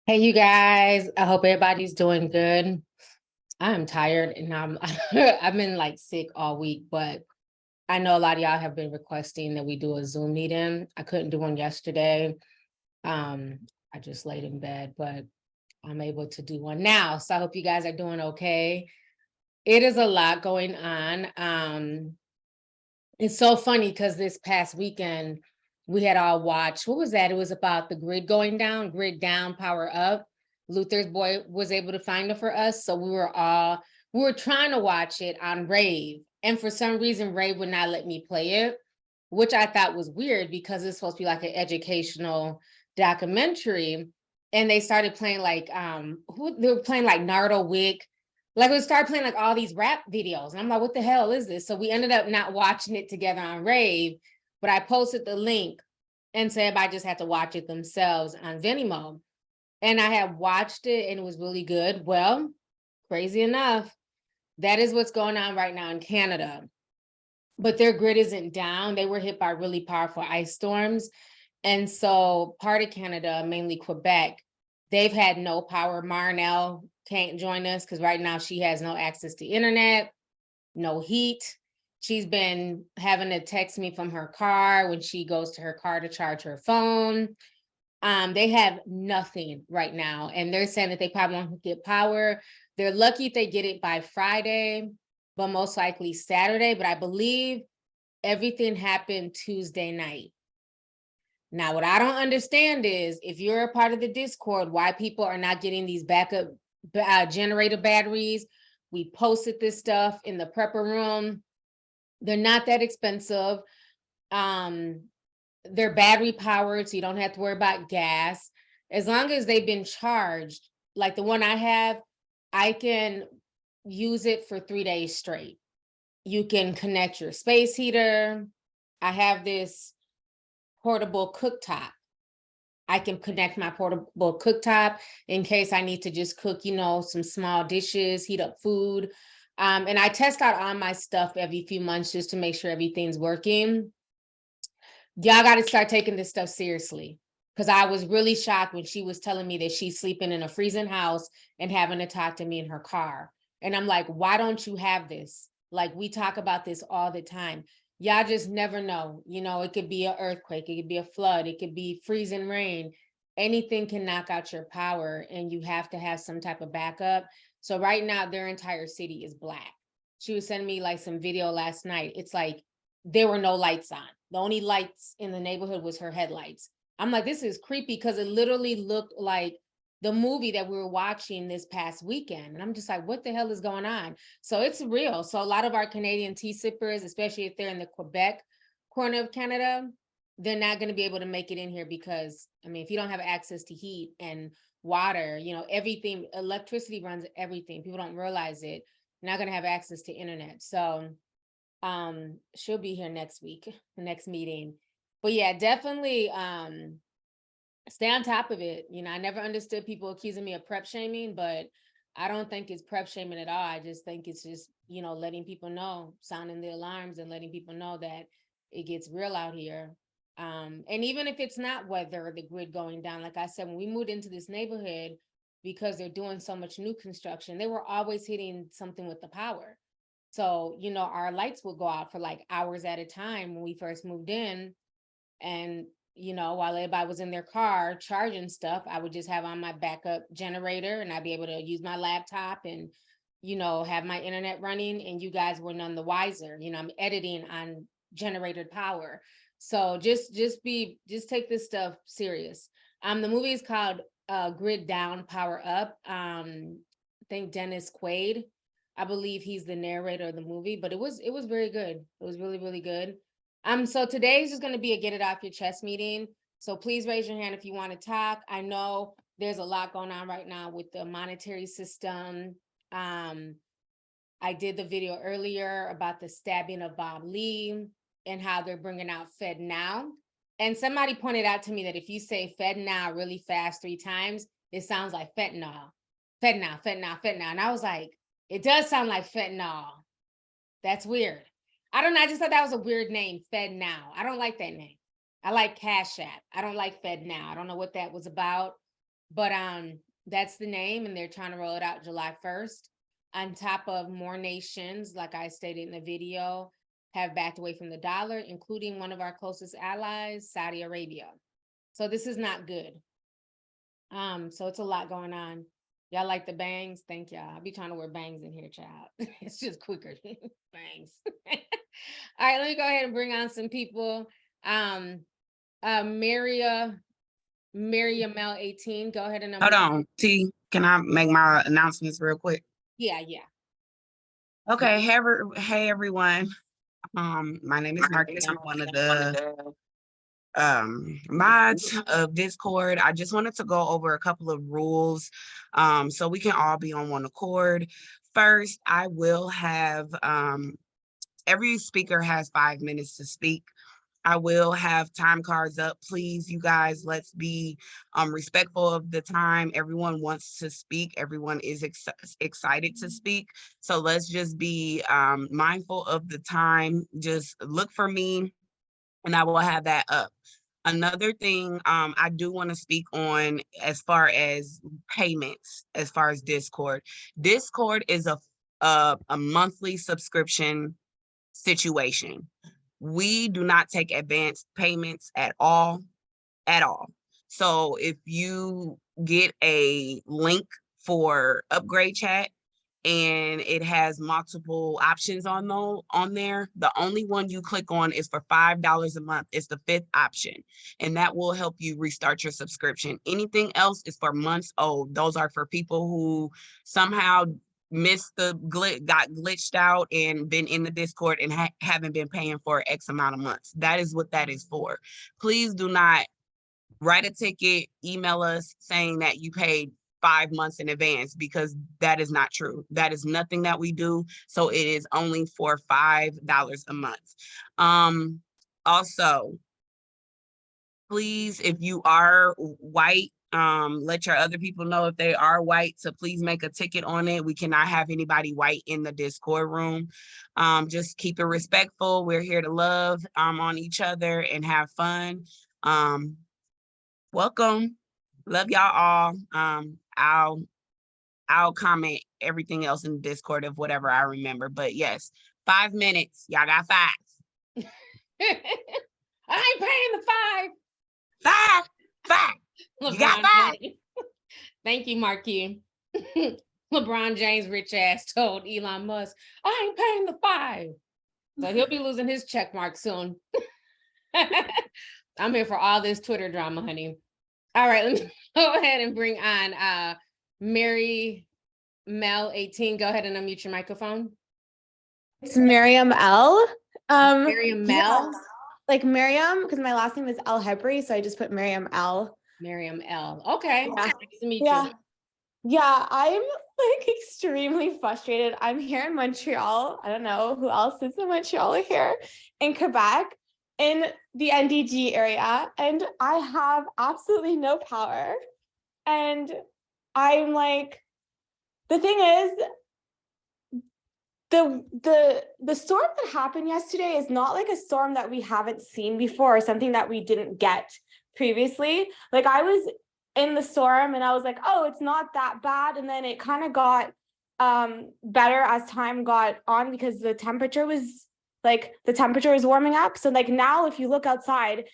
Hey, you guys. I hope everybody's doing good. I'm tired and I've been like sick all week, but I know a lot of y'all have been requesting that we do a Zoom meeting. I couldn't do one yesterday. Um, I just laid in bed, but I'm able to do one now. So I hope you guys are doing okay. It is a lot going on. It's so funny because this past weekend we had all watched, what was that? It was about the grid going down, grid down, power up. Luther's boy was able to find it for us. So we were trying to watch it on Rave. And for some reason, Rave would not let me play it, which I thought was weird because it's supposed to be like an educational documentary. And they started playing like who they were playing like Nardo Wick, like we started playing like all these rap videos. And I'm like, what the hell is this? So we ended up not watching it together on Rave, but I posted the link and said everybody just had to watch it themselves on Venimo. And I had watched it and it was really good. Well, crazy enough, that is what's going on right now in Canada. But their grid isn't down. They were hit by really powerful ice storms. And so part of Canada, mainly Quebec, they've had no power. Marnell can't join us because right now she has no access to internet, no heat. She's been having to text me from her car when she goes to her car to charge her phone. They have nothing right now, and they're saying that they probably won't get power. They're lucky if they get it by Friday, but most likely Saturday. But I believe everything happened Tuesday night. Now, what I don't understand is if you're a part of the Discord, why people are not getting these backup generator batteries. We posted this stuff in the prepper room. They're not that expensive. Um, they're battery powered, so you don't have to worry about gas. As long as they've been charged, like the one I have, I can use it for 3 days straight. You can connect your space heater. I have this portable cooktop. I can connect my portable cooktop in case I need to just cook, some small dishes, heat up food. And I test out all my stuff every few months just to make sure everything's working. Y'all got to start taking this stuff seriously. Because I was really shocked when she was telling me that she's sleeping in a freezing house and having to talk to me in her car. And I'm like, why don't you have this? Like, we talk about this all the time. Y'all just never know. It could be an earthquake, it could be a flood, it could be freezing rain. Anything can knock out your power, and you have to have some type of backup. So, right now, their entire city is black. She was sending me like some video last night. It's like there were no lights on. The only lights in the neighborhood was her headlights. I'm like, this is creepy because it literally looked like the movie that we were watching this past weekend. And I'm just like, what the hell is going on? So it's real. So a lot of our Canadian tea sippers, especially if they're in the Quebec corner of Canada, they're not going to be able to make it in here because, I mean, if you don't have access to heat and water, everything, electricity runs everything. People don't realize it. You're not going to have access to internet. So she'll be here next week, the next meeting. But yeah, definitely stay on top of it. I never understood people accusing me of prep shaming, but I don't think it's prep shaming at all. I just think it's just, letting people know, sounding the alarms and letting people know that it gets real out here. And even if it's not weather or the grid going down, like I said, when we moved into this neighborhood, because they're doing so much new construction, they were always hitting something with the power. So, our lights would go out for like hours at a time when we first moved in. And, while everybody was in their car charging stuff, I would just have on my backup generator and I'd be able to use my laptop and, have my internet running. And you guys were none the wiser. I'm editing on generated power. So just take this stuff serious. The movie is called Grid Down, Power Up. I think Dennis Quaid, I believe he's the narrator of the movie, but it was very good. It was really, really good. So today's just gonna be a get it off your chest meeting. So please raise your hand if you want to talk. I know there's a lot going on right now with the monetary system. Um, I did the video earlier about the stabbing of Bob Lee and how they're bringing out Fed Now. And somebody pointed out to me that if you say Fed Now really fast 3 times, it sounds like fentanyl. Fentanyl, fentanyl, fentanyl. And I was like, it does sound like fentanyl. That's weird. I don't know. I just thought that was a weird name, Fed Now. I don't like that name. I like Cash App. I don't like Fed Now. I don't know what that was about. But that's the name, and they're trying to roll it out July 1st. On top of more nations, like I stated in the video, have backed away from the dollar, including one of our closest allies, Saudi Arabia. So this is not good. So it's a lot going on. Y'all like the bangs? Thank y'all. I'll be trying to wear bangs in here, child. It's just quicker. Bangs. All right, let me go ahead and bring on some people. Miriam Mel 18. Go ahead and Hold on, T. Can I make my announcements real quick? Yeah. Okay. Hey everyone. My name is Marcus. I'm one of the mods of Discord. I just wanted to go over a couple of rules so we can all be on one accord. First, I will have every speaker has 5 minutes to speak. I will have time cards up. Please, you guys, let's be respectful of the time. Everyone wants to speak. Everyone is excited to speak. So let's just be mindful of the time. Just look for me and I will have that up. Another thing I do want to speak on as far as payments, as far as Discord. Discord is a monthly subscription situation. We do not take advanced payments at all. So if you get a link for upgrade chat and it has multiple options on there, the only one you click on is for $5 a month. It's the 5th option, and that will help you restart your subscription. Anything else is for months old. Those are for people who somehow missed got glitched out and been in the Discord and haven't been paying for X amount of months. That is what that is for. Please do not write a ticket, email us saying that you paid 5 months in advance, because that is not true. That is nothing that we do. So it is only for $5 a month. Also, please, if you are white, let your other people know if they are white to please make a ticket on it. We cannot have anybody white in the Discord room. Just keep it respectful. We're here to love on each other and have fun. Welcome. Love y'all all. I'll comment everything else in the Discord of whatever I remember. But yes, 5 minutes. Y'all got 5. I ain't paying the 5. 5. You got 5. Thank you, Marquis. LeBron James' rich ass told Elon Musk, I ain't paying the 5. So he'll be losing his check mark soon. I'm here for all this Twitter drama, honey. All right, let me go ahead and bring on Mary Mel 18. Go ahead and unmute your microphone. It's Miriam L. Miriam Mel? Yeah, like Miriam, because my last name is El Hebri, so I just put Miriam L. Miriam L. Okay. Yeah. Nice to meet Yeah. you. Yeah, I'm like extremely frustrated. I'm here in Montreal. I don't know who else is in Montreal here, in Quebec, in the NDG area, and I have absolutely no power. And I'm like, the thing is, the storm that happened yesterday is not like a storm that we haven't seen before, or something that we didn't get previously. Like, I was in the storm and I was like, oh, it's not that bad, and then it kind of got better as time got on, because the temperature was warming up. So like now, if you look outside,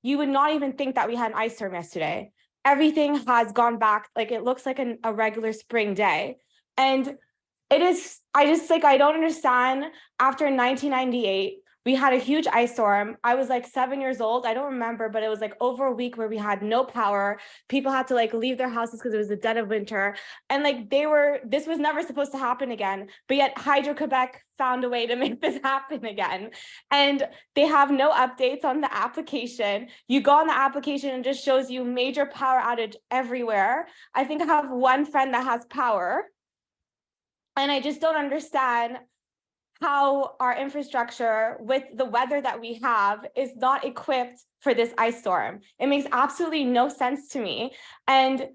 you would not even think that we had an ice storm yesterday. Everything has gone back, like it looks like a regular spring day. And it is, I don't understand. After 1998, we had a huge ice storm. I was like 7 years old. I don't remember, but it was like over a week where we had no power. People had to like leave their houses because it was the dead of winter. And like this was never supposed to happen again. But yet Hydro-Quebec found a way to make this happen again. And they have no updates on the application. You go on the application and it just shows you major power outage everywhere. I think I have one friend that has power. And I just don't understand how our infrastructure with the weather that we have is not equipped for this ice storm. It makes absolutely no sense to me. And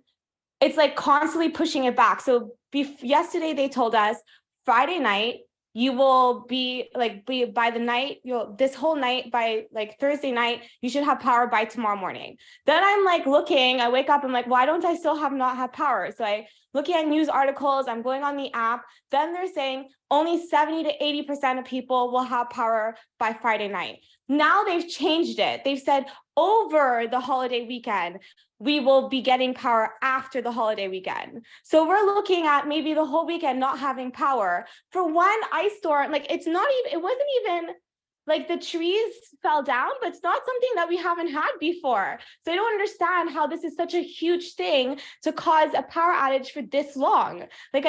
it's like constantly pushing it back. So yesterday they told us Friday night, you will be by the night, this whole night, by like Thursday night, you should have power by tomorrow morning. Then I'm like looking, I wake up, I'm like, why don't I still not have power? So I looking at news articles, I'm going on the app, then they're saying only 70 to 80% of people will have power by Friday night. Now they've changed it. They've said over the holiday weekend, we will be getting power after the holiday weekend. So we're looking at maybe the whole weekend not having power. For one ice storm, like it wasn't even like the trees fell down, but it's not something that we haven't had before. So I don't understand how this is such a huge thing to cause a power outage for this long. Like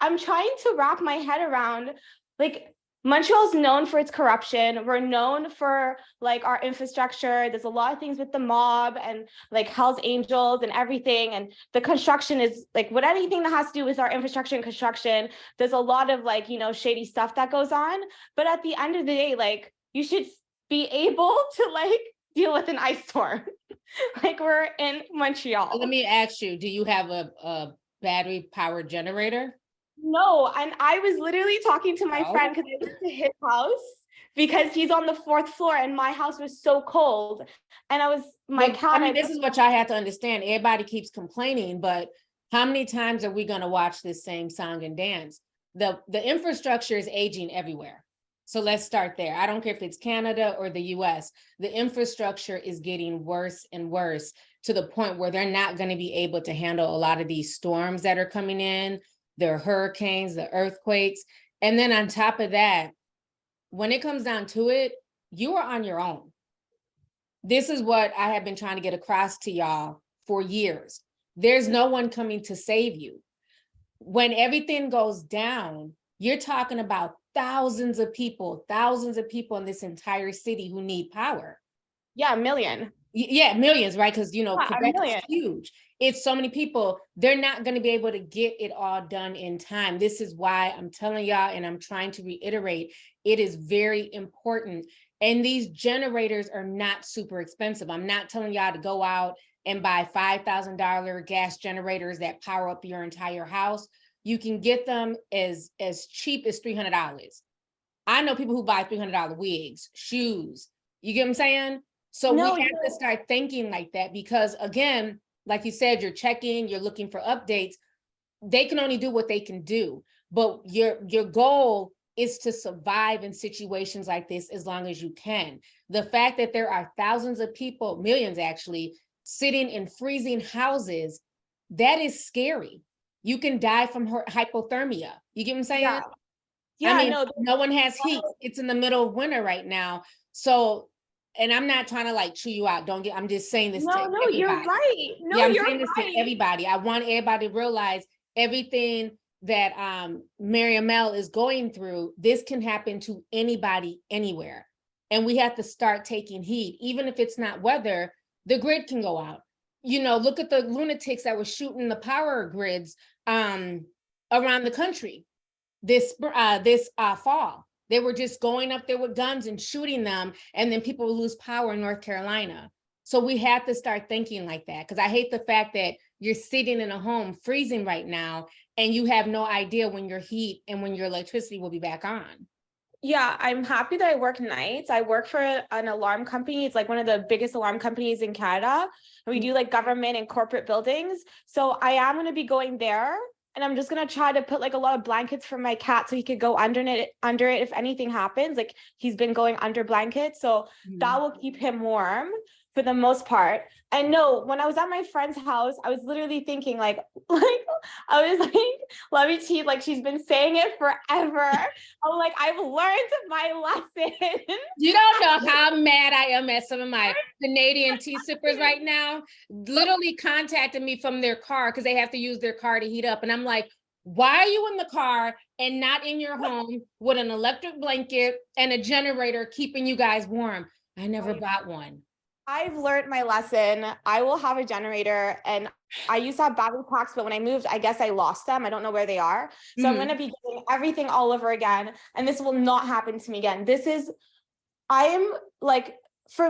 I'm trying to wrap my head around, like, Montreal's known for its corruption. We're known for like our infrastructure. There's a lot of things with the mob and like Hell's Angels and everything. And the construction is like anything that has to do with our infrastructure and construction. There's a lot of like, shady stuff that goes on. But at the end of the day, like you should be able to like deal with an ice storm. Like we're in Montreal. Let me ask you, do you have a battery powered generator? No, and I was literally talking to my friend because I went to his house because he's on the 4th floor and my house was so cold. And this is what y'all have to understand. Everybody keeps complaining, but how many times are we going to watch this same song and dance? The infrastructure is aging everywhere. So let's start there. I don't care if it's Canada or the US, the infrastructure is getting worse and worse to the point where they're not going to be able to handle a lot of these storms that are coming in. The hurricanes, the earthquakes. And then on top of that, when it comes down to it, you are on your own. This is what I have been trying to get across to y'all for years. There's no one coming to save you. When everything goes down, you're talking about thousands of people in this entire city who need power. Yeah, a million. Yeah, millions, right? Because, Quebec is huge. It's so many people. They're not going to be able to get it all done in time. This is why I'm telling y'all, and I'm trying to reiterate, it is very important. And these generators are not super expensive. I'm not telling y'all to go out and buy $5,000 gas generators that power up your entire house. You can get them as cheap as $300. I know people who buy $300 wigs, shoes. You get what I'm saying? So we have to start thinking like that because, again, like you said, you're checking, you're looking for updates. They can only do what they can do. But your goal is to survive in situations like this as long as you can. The fact that there are thousands of people, millions actually, sitting in freezing houses, that is scary. You can die from hypothermia. You get what I'm saying? Yeah, no one has heat. It's in the middle of winter right now. So, and I'm not trying to like chew you out. I'm just saying this to everybody. You're right. I'm saying this to everybody. I want everybody to realize everything that Mary Mel is going through. This can happen to anybody, anywhere. And we have to start taking heed. Even if it's not weather, the grid can go out. Look at the lunatics that were shooting the power grids around the country this fall. They were just going up there with guns and shooting them, and then people will lose power in North Carolina. So we have to start thinking like that, because I hate the fact that you're sitting in a home freezing right now, and you have no idea when your heat and when your electricity will be back on. Yeah, I'm happy that I work nights. I work for an alarm company. It's like one of the biggest alarm companies in Canada. We do like government and corporate buildings. So I am going to be going there. And I'm just going to try to put like a lot of blankets for my cat so he could go under it if anything happens. Like he's been going under blankets. So that will keep him warm for the most part. And no, when I was at my friend's house, I was literally thinking like I was like, let me cheat. Like she's been saying it forever. I'm like, I've learned my lesson. You don't know how mad I am at some of my Canadian tea sippers right now. Literally contacted me from their car because they have to use their car to heat up. And I'm like, why are you in the car and not in your home with an electric blanket and a generator keeping you guys warm? I never bought one. I've learned my lesson. I will have a generator, and I used to have battery packs, but when I moved, I guess I lost them. I don't know where they are. So I'm going to be doing everything all over again. And this will not happen to me again. For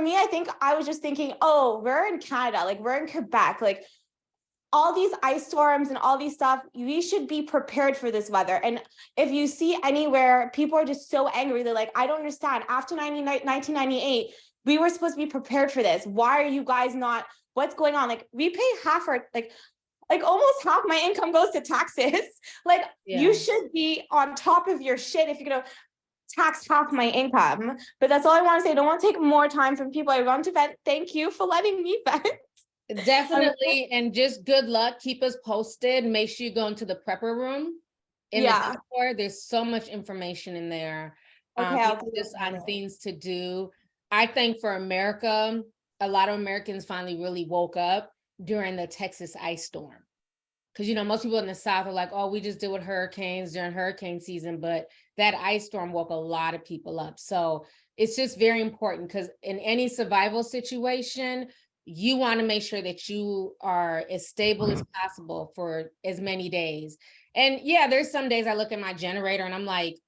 me, I think I was just thinking, oh, we're in Canada, like we're in Quebec. Like all these ice storms and all these stuff, we should be prepared for this weather. And if you see anywhere, people are just so angry. They're like, I don't understand. After 1998, we were supposed to be prepared for this. Why are you guys not? What's going on? Like, we pay half our, like almost half my income goes to taxes. Like, Yeah. you should be on top of your shit if you're gonna tax half my income. But that's all I want to say. I don't want to take more time from people. I want to vent. Thank you for letting me vent. Definitely, and just good luck. Keep us posted. Make sure you go into the prepper room in the Yeah. Discord. There's so much information in there. Okay, I'll do just that. on things to do. I think for America, a lot of Americans finally really woke up during the Texas ice storm. Because, you know, most people in the South are like, oh, we just deal with hurricanes during hurricane season, but that ice storm woke a lot of people up. So it's just very important because in any survival situation, you want to make sure that you are as stable as possible for as many days. And yeah, there's some days I look at my generator and I'm like,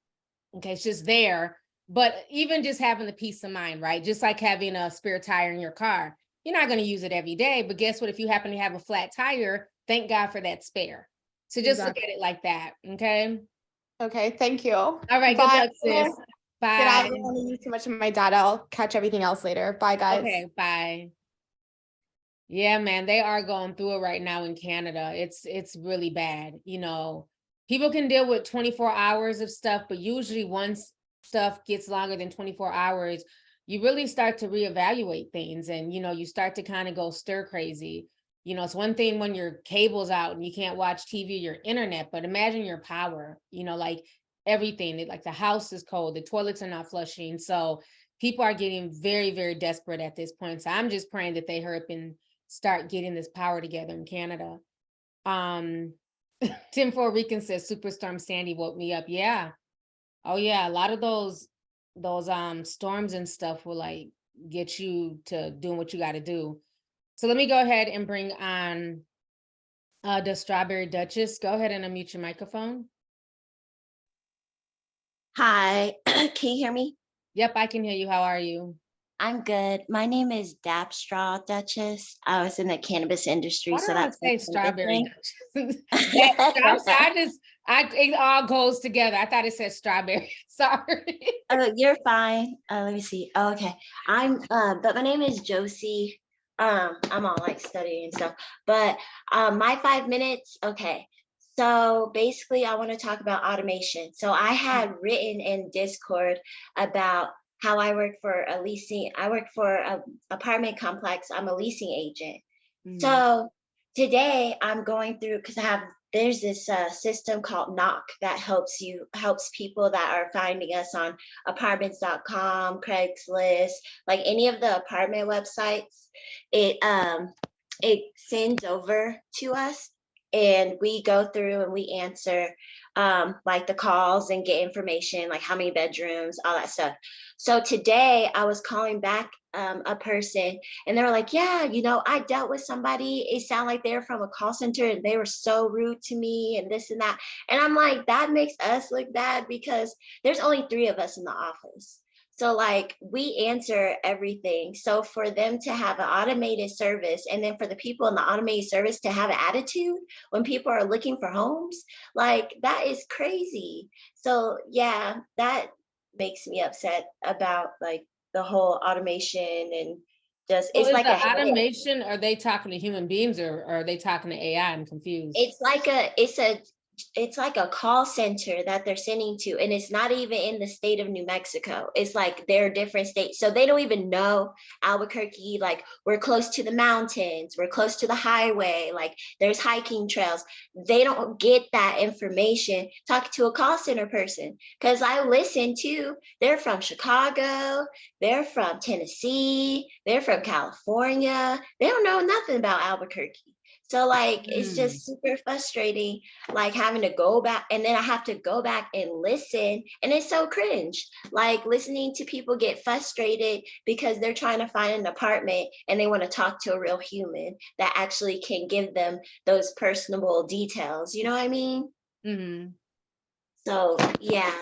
okay, it's just there. But even just having the peace of mind, right? Just like having a spare tire in your car, you're not going to use it every day. But guess what? If you happen to have a flat tire, thank God for that spare. So just look at it like that. Okay. Okay, thank you. All right. Good luck, sis. Bye. Get out. I don't want to use too much of my data. I'll catch everything else later. Bye, guys. Okay. Bye. Yeah, man, they are going through it right now in Canada. It's really bad. You know, people can deal with 24 hours of stuff, but usually once stuff gets longer than 24 hours, you really start to reevaluate things and, you know, you start to kind of go stir crazy. You know, it's one thing when your cable's out and you can't watch TV, your internet, but imagine your power, you know, like everything, like the house is cold, the toilets are not flushing. So people are getting very, very desperate at this point. So I'm just praying that they hurry up and start getting this power together in Canada. Tim Ford Rican says Superstorm Sandy woke me up. Yeah. Oh yeah. A lot of those storms and stuff will like get you to doing what you got to do. So let me go ahead and bring on the Strawberry Duchess. Go ahead and unmute your microphone. Hi, can you hear me? Yep, I can hear you. How are you? I'm good. My name is Dapstraw Duchess. I was in the cannabis industry, Why so did I that's say Strawberry Duchess? It all goes together. I thought it said strawberry. Sorry. Oh, you're fine. Let me see. Oh, okay. But my name is Josie. I'm all like studying and stuff. But my 5 minutes, okay. So basically, I want to talk about automation. So I had written in Discord about how I work for a leasing. I work for an apartment complex. I'm a leasing agent. So today I'm going through because there's this system called Knock that helps people that are finding us on apartments.com, Craigslist, like any of the apartment websites. It sends over to us and we go through and we answer like the calls and get information, like how many bedrooms, all that stuff. So today I was calling back a person and they were like, yeah, you know, I dealt with somebody, it sounded like they're from a call center and they were so rude to me and this and that. And I'm like, that makes us look bad because there's only 3 of us in the office. So like we answer everything. So for them to have an automated service and then for the people in the automated service to have an attitude when people are looking for homes, like that is crazy. So yeah, that makes me upset about like the whole automation and just So it's like the automation, are they talking to human beings or are they talking to AI? I'm confused. It's like a call center that they're sending to, and it's not even in the state of New Mexico. It's like they're different states. So they don't even know Albuquerque, like we're close to the mountains, we're close to the highway, like there's hiking trails. They don't get that information talking to a call center person. Because I listen to, they're from Chicago, they're from Tennessee, they're from California. They don't know nothing about Albuquerque. So like, it's just super frustrating, like having to go back and then I have to go back and listen. And it's so cringe, like listening to people get frustrated because they're trying to find an apartment and they want to talk to a real human that actually can give them those personable details. You know what I mean? Mm-hmm. So yeah,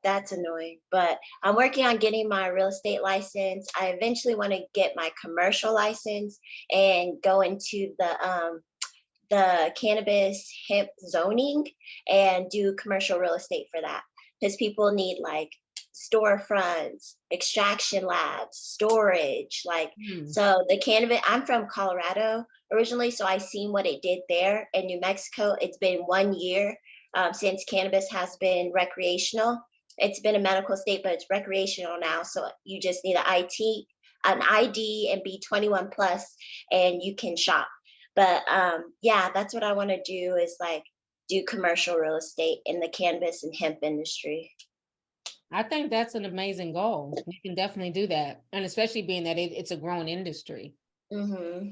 that's annoying, but I'm working on getting my real estate license. I eventually want to get my commercial license and go into the cannabis hemp zoning and do commercial real estate for that. Because people need like storefronts, extraction labs, storage, like Hmm. so the cannabis, I'm from Colorado originally, so I seen what it did there. In New Mexico, it's been 1 year since cannabis has been recreational. It's been a medical state, but it's recreational now. So you just need an ID and be 21 plus and you can shop. But yeah, that's what I want to do is like do commercial real estate in the cannabis and hemp industry. I think that's an amazing goal. You can definitely do that. And especially being that it's a growing industry. Hmm.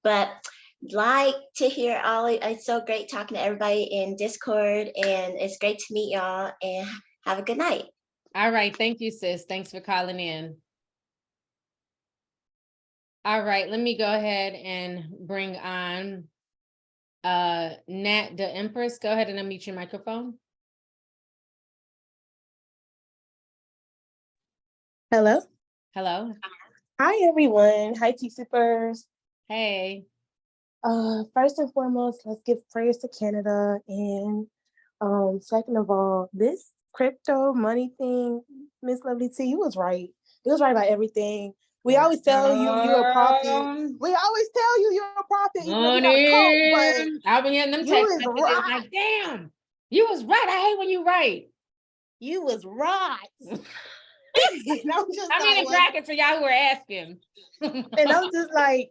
But like to hear all, it's so great talking to everybody in Discord, and it's great to meet y'all, and have a good night. All right. Thank you, sis. Thanks for calling in. All right, let me go ahead and bring on Nat the Empress. Go ahead and unmute your microphone. Hello. Hello. Hi, everyone. Hi, T Supers. Hey. First and foremost, let's give prayers to Canada. And second of all, this crypto money thing, Miss Lovely T, you was right. You was right about everything. We always tell you you're a prophet. We always tell you you're a prophet, even though we got a cult, but I've been getting them you text is messages right. like, damn, you was right. I hate when you right. You was right. And I'm just I mean, in well, brackets for y'all who are asking. and I'm just like,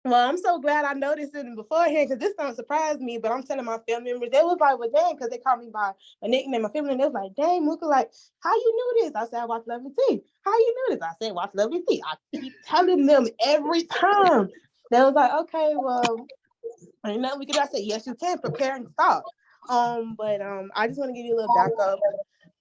well, I'm so glad I noticed it beforehand because this don't surprise me. But I'm telling my family members, they was like, well, dang, because they called me by a nickname. My family, they was like, dang, Mooka, like, how you knew this? I said, I watch Lovely T. How you knew this? I said, watch Lovely T. I keep telling them every time. They was like, okay, well, ain't nothing we can do. I said, yes, you can prepare and stop. But I just want to give you a little backup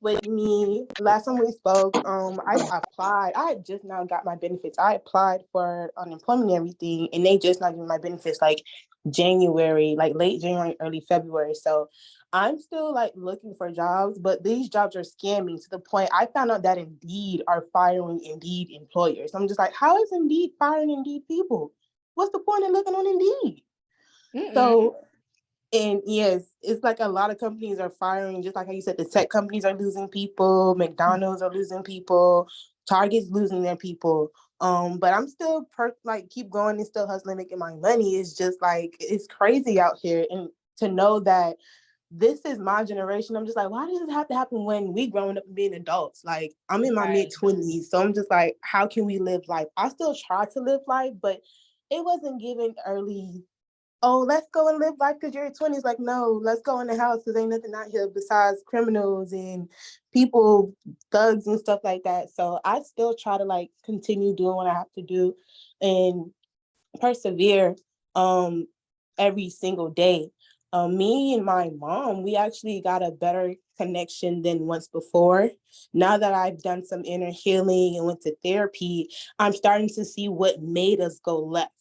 with me. Last time we spoke, I applied. I had just now got my benefits. I applied for unemployment and everything, and they just not giving my benefits like January, like late January, early February. So I'm still like looking for jobs, but these jobs are scamming to the point I found out that Indeed are firing Indeed employers. I'm just like, how is Indeed firing Indeed people? What's the point of looking on Indeed? So, and yes, it's like a lot of companies are firing, just like how you said, the tech companies are losing people, McDonald's are losing people, Target's losing their people. But I'm still keep going and still hustling, making my money. It's just like it's crazy out here. And to know that this is my generation, I'm just like, why does this have to happen when we growing up and being adults? Like I'm in my mid-20s, so I'm just like, how can we live life? I still try to live life, but it wasn't given early. Oh, let's go and live life because you're 20s. Like, no, let's go in the house because ain't nothing out here besides criminals and people, thugs and stuff like that. So I still try to like continue doing what I have to do and persevere every single day. Me and my mom, we actually got a better connection than once before. Now that I've done some inner healing and went to therapy, I'm starting to see what made us go left.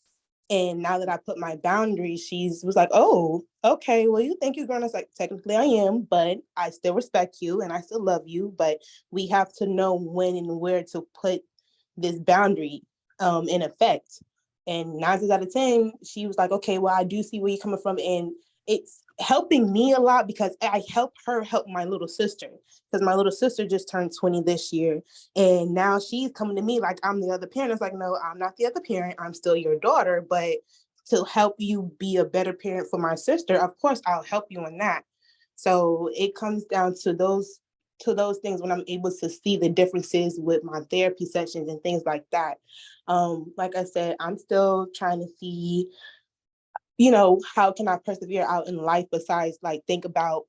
And now that I put my boundaries, was like, oh, okay, well, you think you're grown. I was like, technically I am, but I still respect you and I still love you. But we have to know when and where to put this boundary in effect. And 9 times out of 10, she was like, okay, well, I do see where you're coming from. And it's helping me a lot because I help her help my little sister, because my little sister just turned 20 this year. And now she's coming to me like I'm the other parent. It's like, no, I'm not the other parent. I'm still your daughter. But to help you be a better parent for my sister, of course, I'll help you in that. So it comes down to those things when I'm able to see the differences with my therapy sessions and things like that. Like I said, I'm still trying to see, how can I persevere out in life besides like think about,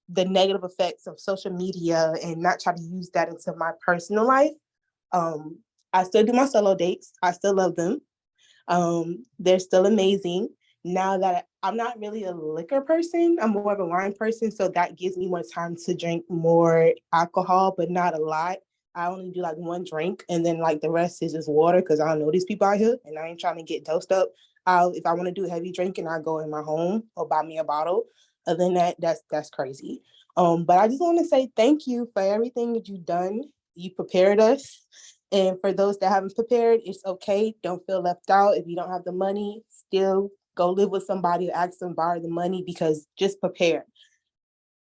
the negative effects of social media and not try to use that into my personal life. I still do my solo dates. I still love them. They're still amazing. Now that I'm not really a liquor person, I'm more of a wine person. So that gives me more time to drink more alcohol, but not a lot. I only do like one drink and then like the rest is just water because I don't know these people out here and I ain't trying to get dosed up. If I want to do heavy drinking, I go in my home or buy me a bottle. Other than that, that's crazy. But I just want to say thank you for everything that you've done. You prepared us. And for those that haven't prepared, it's okay. Don't feel left out. If you don't have the money, still go live with somebody or ask them borrow the money, because just prepare.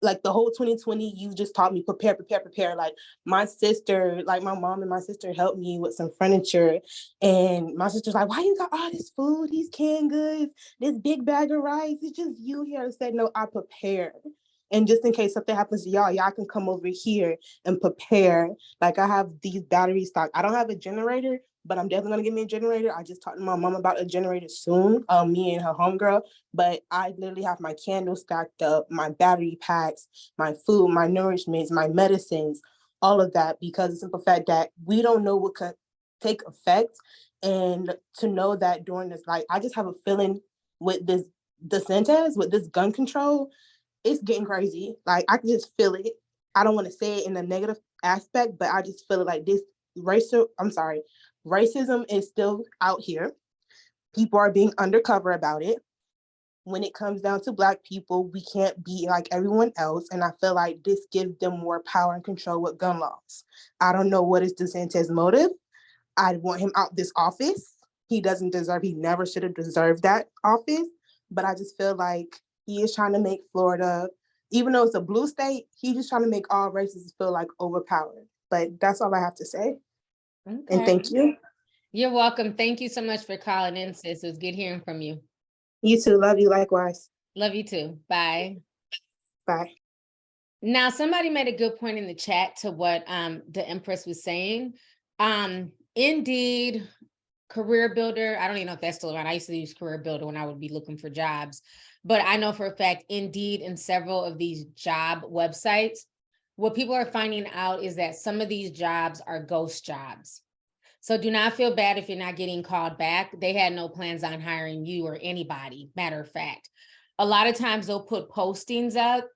Like the whole 2020, you just taught me prepare, prepare, prepare. Like my sister, like my mom and my sister helped me with some furniture. And my sister's like, why you got all this food, these canned goods, this big bag of rice? It's just you here. I said, no, I prepared. And just in case something happens to y'all can come over here and prepare. Like I have these battery stock. I don't have a generator, but I'm definitely gonna get me a generator. I just talked to my mom about a generator soon, me and her homegirl. But I literally have my candles stacked up, my battery packs, my food, my nourishments, my medicines, all of that, because the simple fact that we don't know what could take effect. And to know that during this, like, I just have a feeling with this DeSantis, with this gun control, it's getting crazy. Like I can just feel it. I don't want to say it in a negative aspect, but I just feel it like this racism is still out here. People are being undercover about it. When it comes down to Black people, we can't be like everyone else. And I feel like this gives them more power and control with gun laws. I don't know what is DeSantis' motive. I want him out this office. He never should have deserved that office. But I just feel like he is trying to make Florida, even though it's a blue state, he's just trying to make all races feel like overpowered. But that's all I have to say. And Okay. thank you. You're welcome. Thank you so much for calling in, sis. It was good hearing from you. You too. Love you likewise. Love you too. Bye. Bye. Now, somebody made a good point in the chat to what the Empress was saying. Indeed, Career Builder, I don't even know if that's still around. I used to use Career Builder when I would be looking for jobs. But I know for a fact, Indeed, and several of these job websites, what people are finding out is that some of these jobs are ghost jobs. So do not feel bad if you're not getting called back. They had no plans on hiring you or anybody, matter of fact. A lot of times they'll put postings up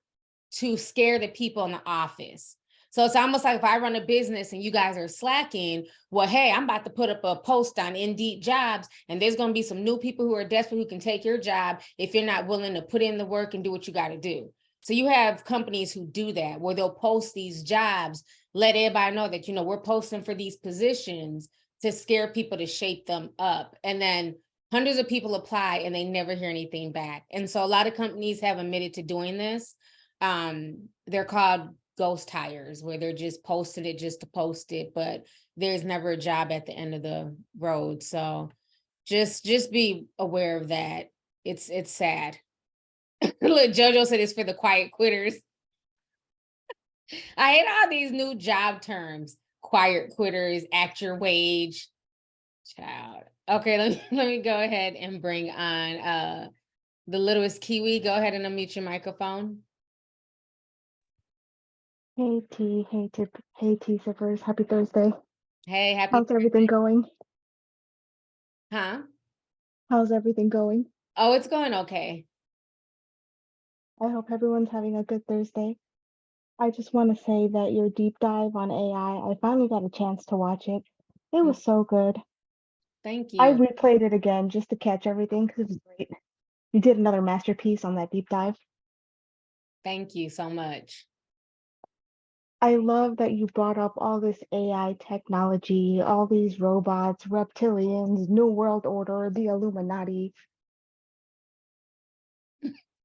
to scare the people in the office. So it's almost like if I run a business and you guys are slacking, well, hey, I'm about to put up a post on Indeed Jobs, and there's going to be some new people who are desperate who can take your job if you're not willing to put in the work and do what you got to do. So you have companies who do that, where they'll post these jobs, let everybody know that, we're posting for these positions to scare people to shape them up. And then hundreds of people apply and they never hear anything back. And so a lot of companies have admitted to doing this. They're called ghost hires, where they're just posting it just to post it, but there's never a job at the end of the road. So just be aware of that. It's sad. Look, JoJo said it's for the quiet quitters. I hate all these new job terms. Quiet quitters, at your wage. Child. Okay, let me go ahead and bring on the littlest Kiwi. Go ahead and unmute your microphone. Hey T, hey T Sippers, happy Thursday. Hey, happy How's everything going? Huh? How's everything going? Oh, it's going okay. I hope everyone's having a good Thursday. I just want to say that your deep dive on AI, I finally got a chance to watch it. It was so good. Thank I you. replayed it again just to catch everything because it was great. You did another masterpiece on that deep dive. Thank you so much. I love that you brought up all this AI technology, all these robots, reptilians, New World Order, the Illuminati.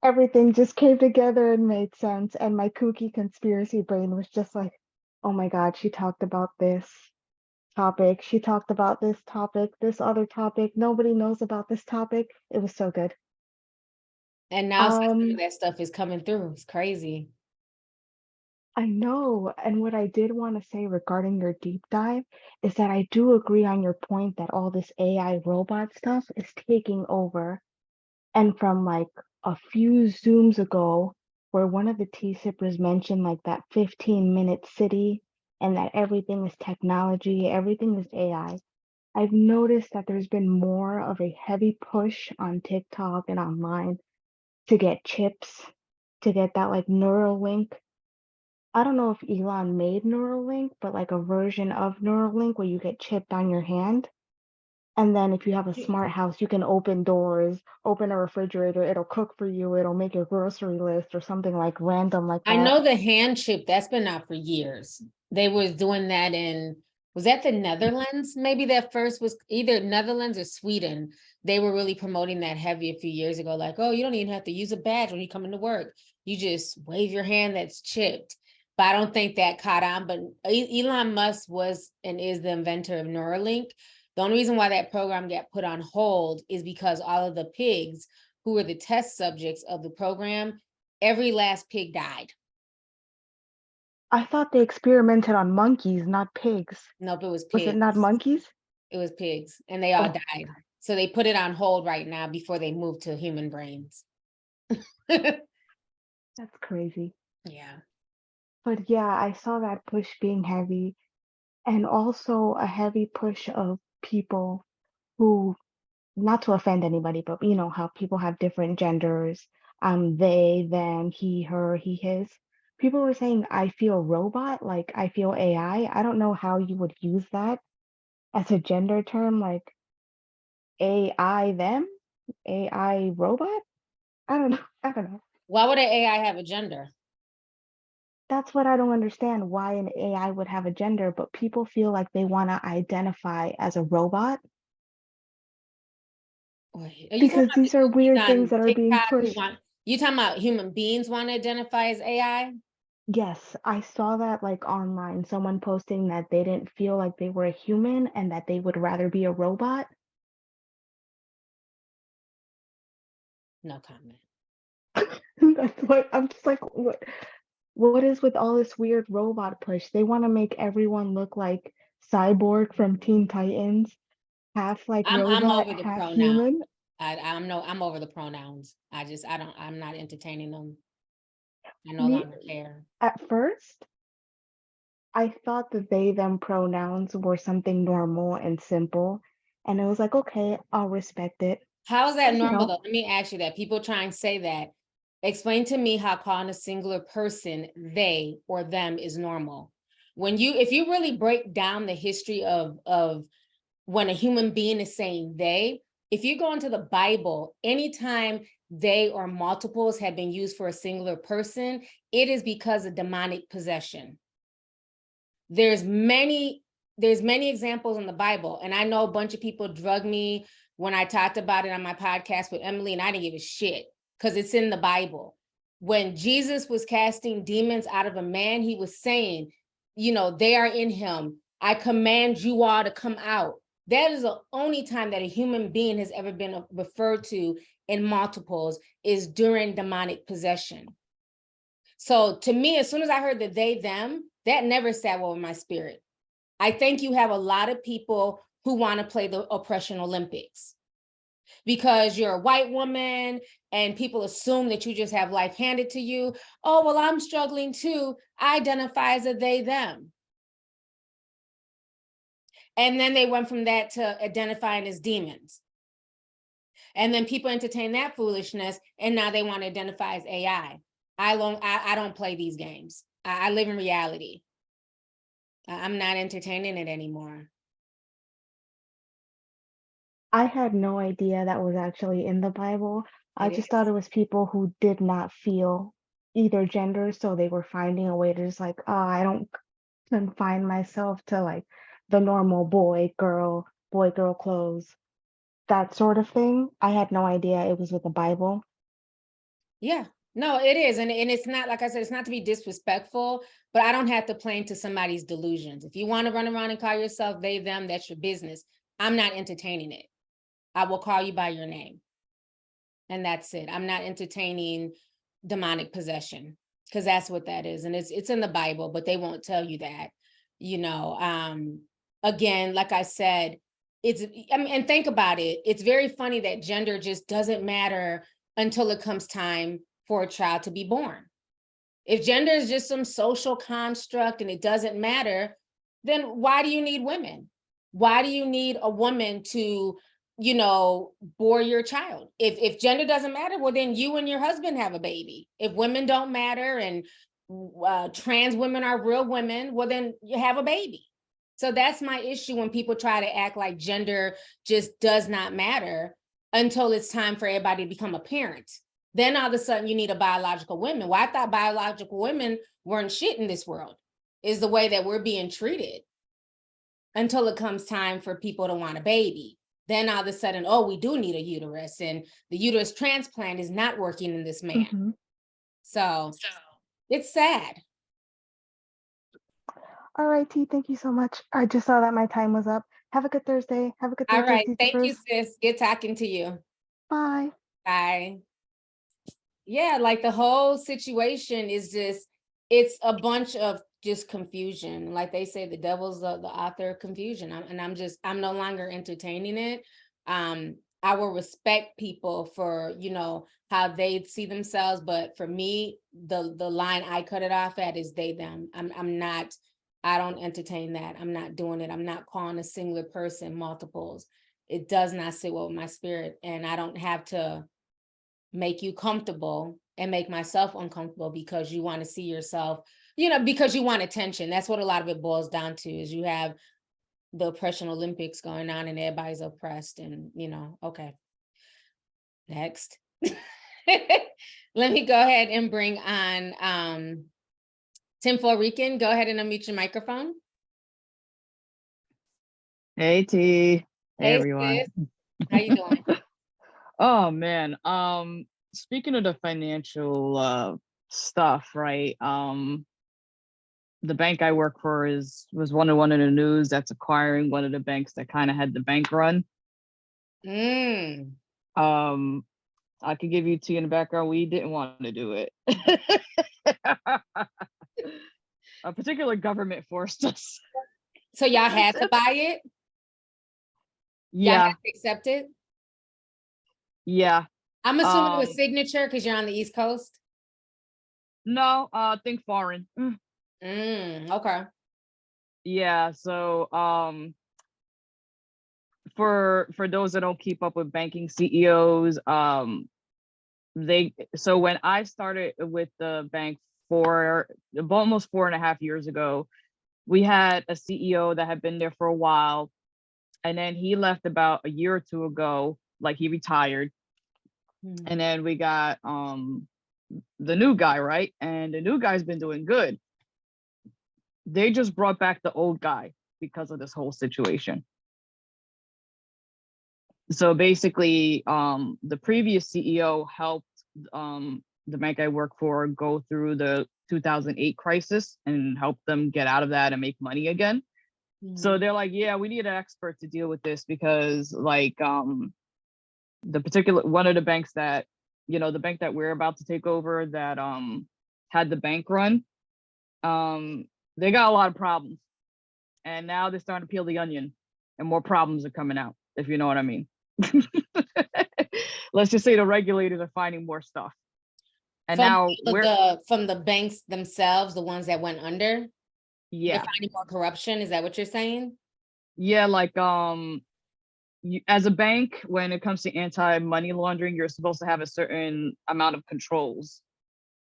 Everything just came together and made sense. And my kooky conspiracy brain was just like, oh my God, she talked about this topic. She talked about this topic, this other topic. Nobody knows about this topic. It was so good. And now some of that stuff is coming through. It's crazy. I know. And what I did want to say regarding your deep dive is that I do agree on your point that all this AI robot stuff is taking over. And from like a few Zooms ago, where one of the T-Sippers mentioned like that 15-minute city and that everything is technology, everything is AI, I've noticed that there's been more of a heavy push on TikTok and online to get chips, to get that like Neuralink. I don't know if Elon made Neuralink, but like a version of Neuralink where you get chipped on your hand. And then if you have a smart house, you can open doors, open a refrigerator, it'll cook for you, it'll make your grocery list or something like random like that. I know the hand chip, that's been out for years. They was doing that in Was that the Netherlands? Maybe that first was either Netherlands or Sweden. They were really promoting that heavy a few years ago, like, oh, you don't even have to use a badge when you come into work. You just wave your hand that's chipped. But I don't think that caught on. But Elon Musk was and is the inventor of Neuralink. The only reason why that program got put on hold is because all of the pigs who were the test subjects of the program, every last pig died. I thought they experimented on monkeys, not pigs. Nope, it was Was it pigs. not monkeys? It was pigs, and they all Oh my died. God. So they put it on hold right now before they move to human brains. That's crazy. Yeah. But yeah, I saw that push being heavy, and also a heavy push of people who, not to offend anybody, but you know how people have different genders, they, them, he, her, he, his. People were saying, I feel robot, like I feel AI. I don't know how you would use that as a gender term, like AI them, AI robot. I don't know. I don't know. Why would an AI have a gender? That's what I don't understand, why an AI would have a gender, but people feel like they want to identify as a robot Wait, are you talking because about these the are newbies weird things on that are being TikTok who pushed. want, you talking about human beings want to identify as AI? Yes, I saw that like online, someone posting that they didn't feel like they were a human and that they would rather be a robot. No comment. That's what I'm just like, what is with all this weird robot push? They want to make everyone look like Cyborg from Teen Titans, half like I'm robot, over the half pronoun. human. I'm over the pronouns. I'm not entertaining them. I no Me, longer care. at first, I thought that they them pronouns were something normal and simple, and it was like, okay, I'll respect it. How is that But you normal know, though? Let me ask you that. People try and say that. Explain to me how calling a singular person they or them is normal. If you really break down the history of when a human being is saying they, if you go into the Bible, anytime they or multiples have been used for a singular person, it is because of demonic possession. There's many examples in the Bible, and I know a bunch of people drug me when I talked about it on my podcast with Emily, and I didn't give a shit because it's in the Bible. When Jesus was casting demons out of a man, he was saying, they are in him. I command you all to come out. That is the only time that a human being has ever been referred to in multiples is during demonic possession. So to me, as soon as I heard the they, them, that never sat well with my spirit. I think you have a lot of people who want to play the oppression Olympics because you're a white woman and people assume that you just have life handed to you. Oh, well, I'm struggling too. I identify as a they, them. And then they went from that to identifying as demons. And then people entertain that foolishness, and now they want to identify as AI. I don't play these games. I live in reality. I'm not entertaining it anymore. I had no idea that was actually in the Bible. I It just is. thought it was people who did not feel either gender, so they were finding a way to just like, oh, I don't confine myself to like the normal boy, girl clothes, that sort of thing. I had no idea it was with the Bible. Yeah, no, it is. And it's not, like I said, it's not to be disrespectful, but I don't have to play into somebody's delusions. If you want to run around and call yourself they, them, that's your business. I'm not entertaining it. I will call you by your name. And that's it. I'm not entertaining demonic possession because that's what that is. And it's in the Bible, but they won't tell you that, again, like I said, and think about it. It's very funny that gender just doesn't matter until it comes time for a child to be born. If gender is just some social construct and it doesn't matter, then why do you need women? Why do you need a woman to, bore your child? If gender doesn't matter, well, then you and your husband have a baby. If women don't matter and trans women are real women, well, then you have a baby. So that's my issue when people try to act like gender just does not matter until it's time for everybody to become a parent. Then all of a sudden you need a biological woman. Well, I thought biological women weren't shit in this world, is the way that we're being treated. until it comes time for people to want a baby. Then all of a sudden, oh, we do need a uterus, and the uterus transplant is not working in this man. Mhm. So it's sad. All right, T, thank you so much. I just saw that my time was up. Have a good Thursday. Have a good All Thursday, right. Thank you, Seekers. sis. Good talking to you. Bye. Bye. Yeah, like the whole situation is just, it's a bunch of just confusion. Like they say, the devil's the author of confusion. I'm no longer entertaining it. I will respect people for, how they see themselves, but for me, the line I cut it off at is they, them. I don't entertain that. I'm not doing it. I'm not calling a singular person multiples. It does not sit well with my spirit, and I don't have to make you comfortable and make myself uncomfortable because you want to see yourself, because you want attention. That's what a lot of it boils down to, is you have the oppression Olympics going on and everybody's oppressed, and okay. Next. Let me go ahead and bring on Tim Florican. Go ahead and unmute your microphone. Hey T. Hey Hey, everyone. sis. How you doing? Oh man. Speaking of the financial stuff, right? The bank I work for was one of the news that's acquiring one of the banks that kind of had the bank run. Mm. I could give you T in the background. We didn't want to do it. A particular government forced us. So y'all had to buy it? Y'all Yeah, had to accept it? yeah. I'm assuming it was Um, Signature because you're on the East Coast. No, think foreign. Okay. Yeah, so for those that don't keep up with banking CEOs, so when I started with the bank for almost 4.5 years ago, we had a CEO that had been there for a while, and then he left about a year or two ago, like he retired. And then we got the new guy, right? And the new guy's been doing good. They just brought back the old guy because of this whole situation. So basically, the previous CEO helped the bank I work for go through the 2008 crisis and help them get out of that and make money again. So they're like, yeah, we need an expert to deal with this, because like the particular one of the banks that, the bank that we're about to take over that had the bank run, they got a lot of problems. And now they're starting to peel the onion and more problems are coming out, if you know what I mean. Let's just say the regulators are finding more stuff. And now from the banks themselves, the ones that went under, yeah, they're finding more corruption. Is that what you're saying? Yeah, like as a bank, when it comes to anti-money laundering, you're supposed to have a certain amount of controls,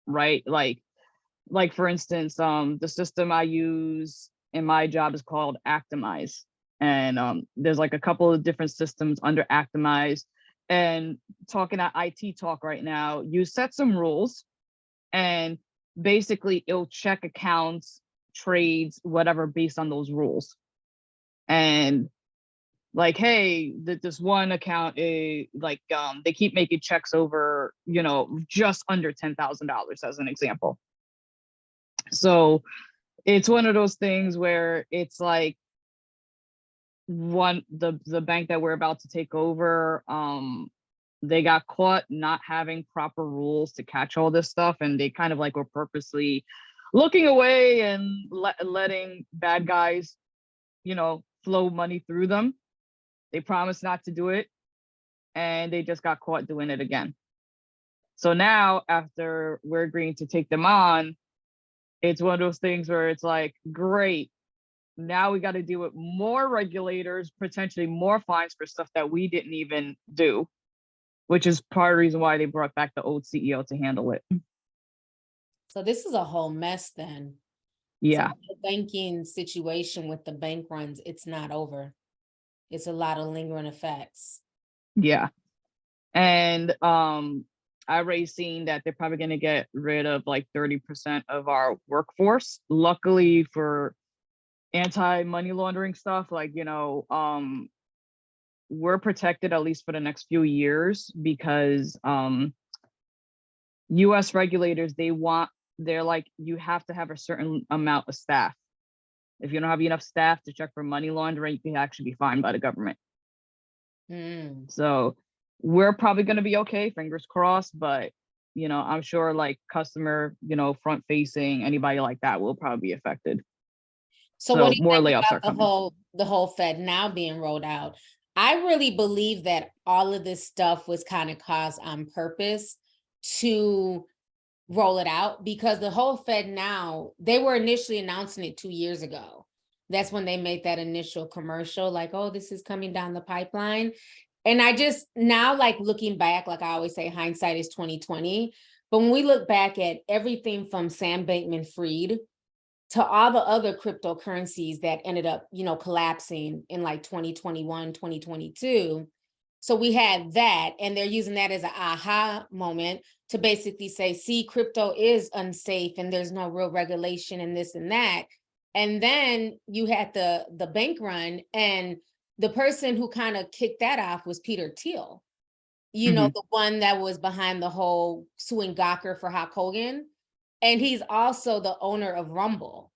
right? Like for instance, the system I use in my job is called Actimize. And there's like a couple of different systems under Actimize. And talking at IT talk right now, you set some rules and basically it'll check accounts, trades, whatever, based on those rules. And like, hey, this one account is like, they keep making checks over, just under $10,000 as an example. So it's one of those things where it's like the bank that we're about to take over, they got caught not having proper rules to catch all this stuff, and they kind of like were purposely looking away and letting bad guys, flow money through them. They promised not to do it, and they just got caught doing it again. So now, after we're agreeing to take them on, it's one of those things where it's like, great, now we got to deal with more regulators, potentially more fines for stuff that we didn't even do, which is part of the reason why they brought back the old CEO to handle it. So this is a whole mess then. Yeah. So the banking situation with the bank runs, it's not over. It's a lot of lingering effects. Yeah. And I already seen that they're probably going to get rid of like 30% of our workforce. Luckily for anti-money laundering stuff, like, we're protected at least for the next few years because US regulators, they're like, you have to have a certain amount of staff. If you don't have enough staff to check for money laundering, you can actually be fined by the government. Mm. So we're probably going to be okay, fingers crossed, but I'm sure like customer, front facing, anybody like that will probably be affected. So what do you more think layoffs are about coming. the whole Fed now being rolled out? I really believe that all of this stuff was kind of caused on purpose to roll it out, because the whole Fed now, they were initially announcing it 2 years ago. That's when they made that initial commercial, like, oh, this is coming down the pipeline. And I just now, like, looking back, like I always say, hindsight is 2020. But when we look back at everything from Sam Bankman-Fried to all the other cryptocurrencies that ended up, collapsing in like 2021, 2022. So we had that, and they're using that as an aha moment to basically say, see, crypto is unsafe and there's no real regulation and this and that. And then you had the bank run, and the person who kind of kicked that off was Peter Thiel, the one that was behind the whole suing Gawker for Hulk Hogan. And he's also the owner of Rumble.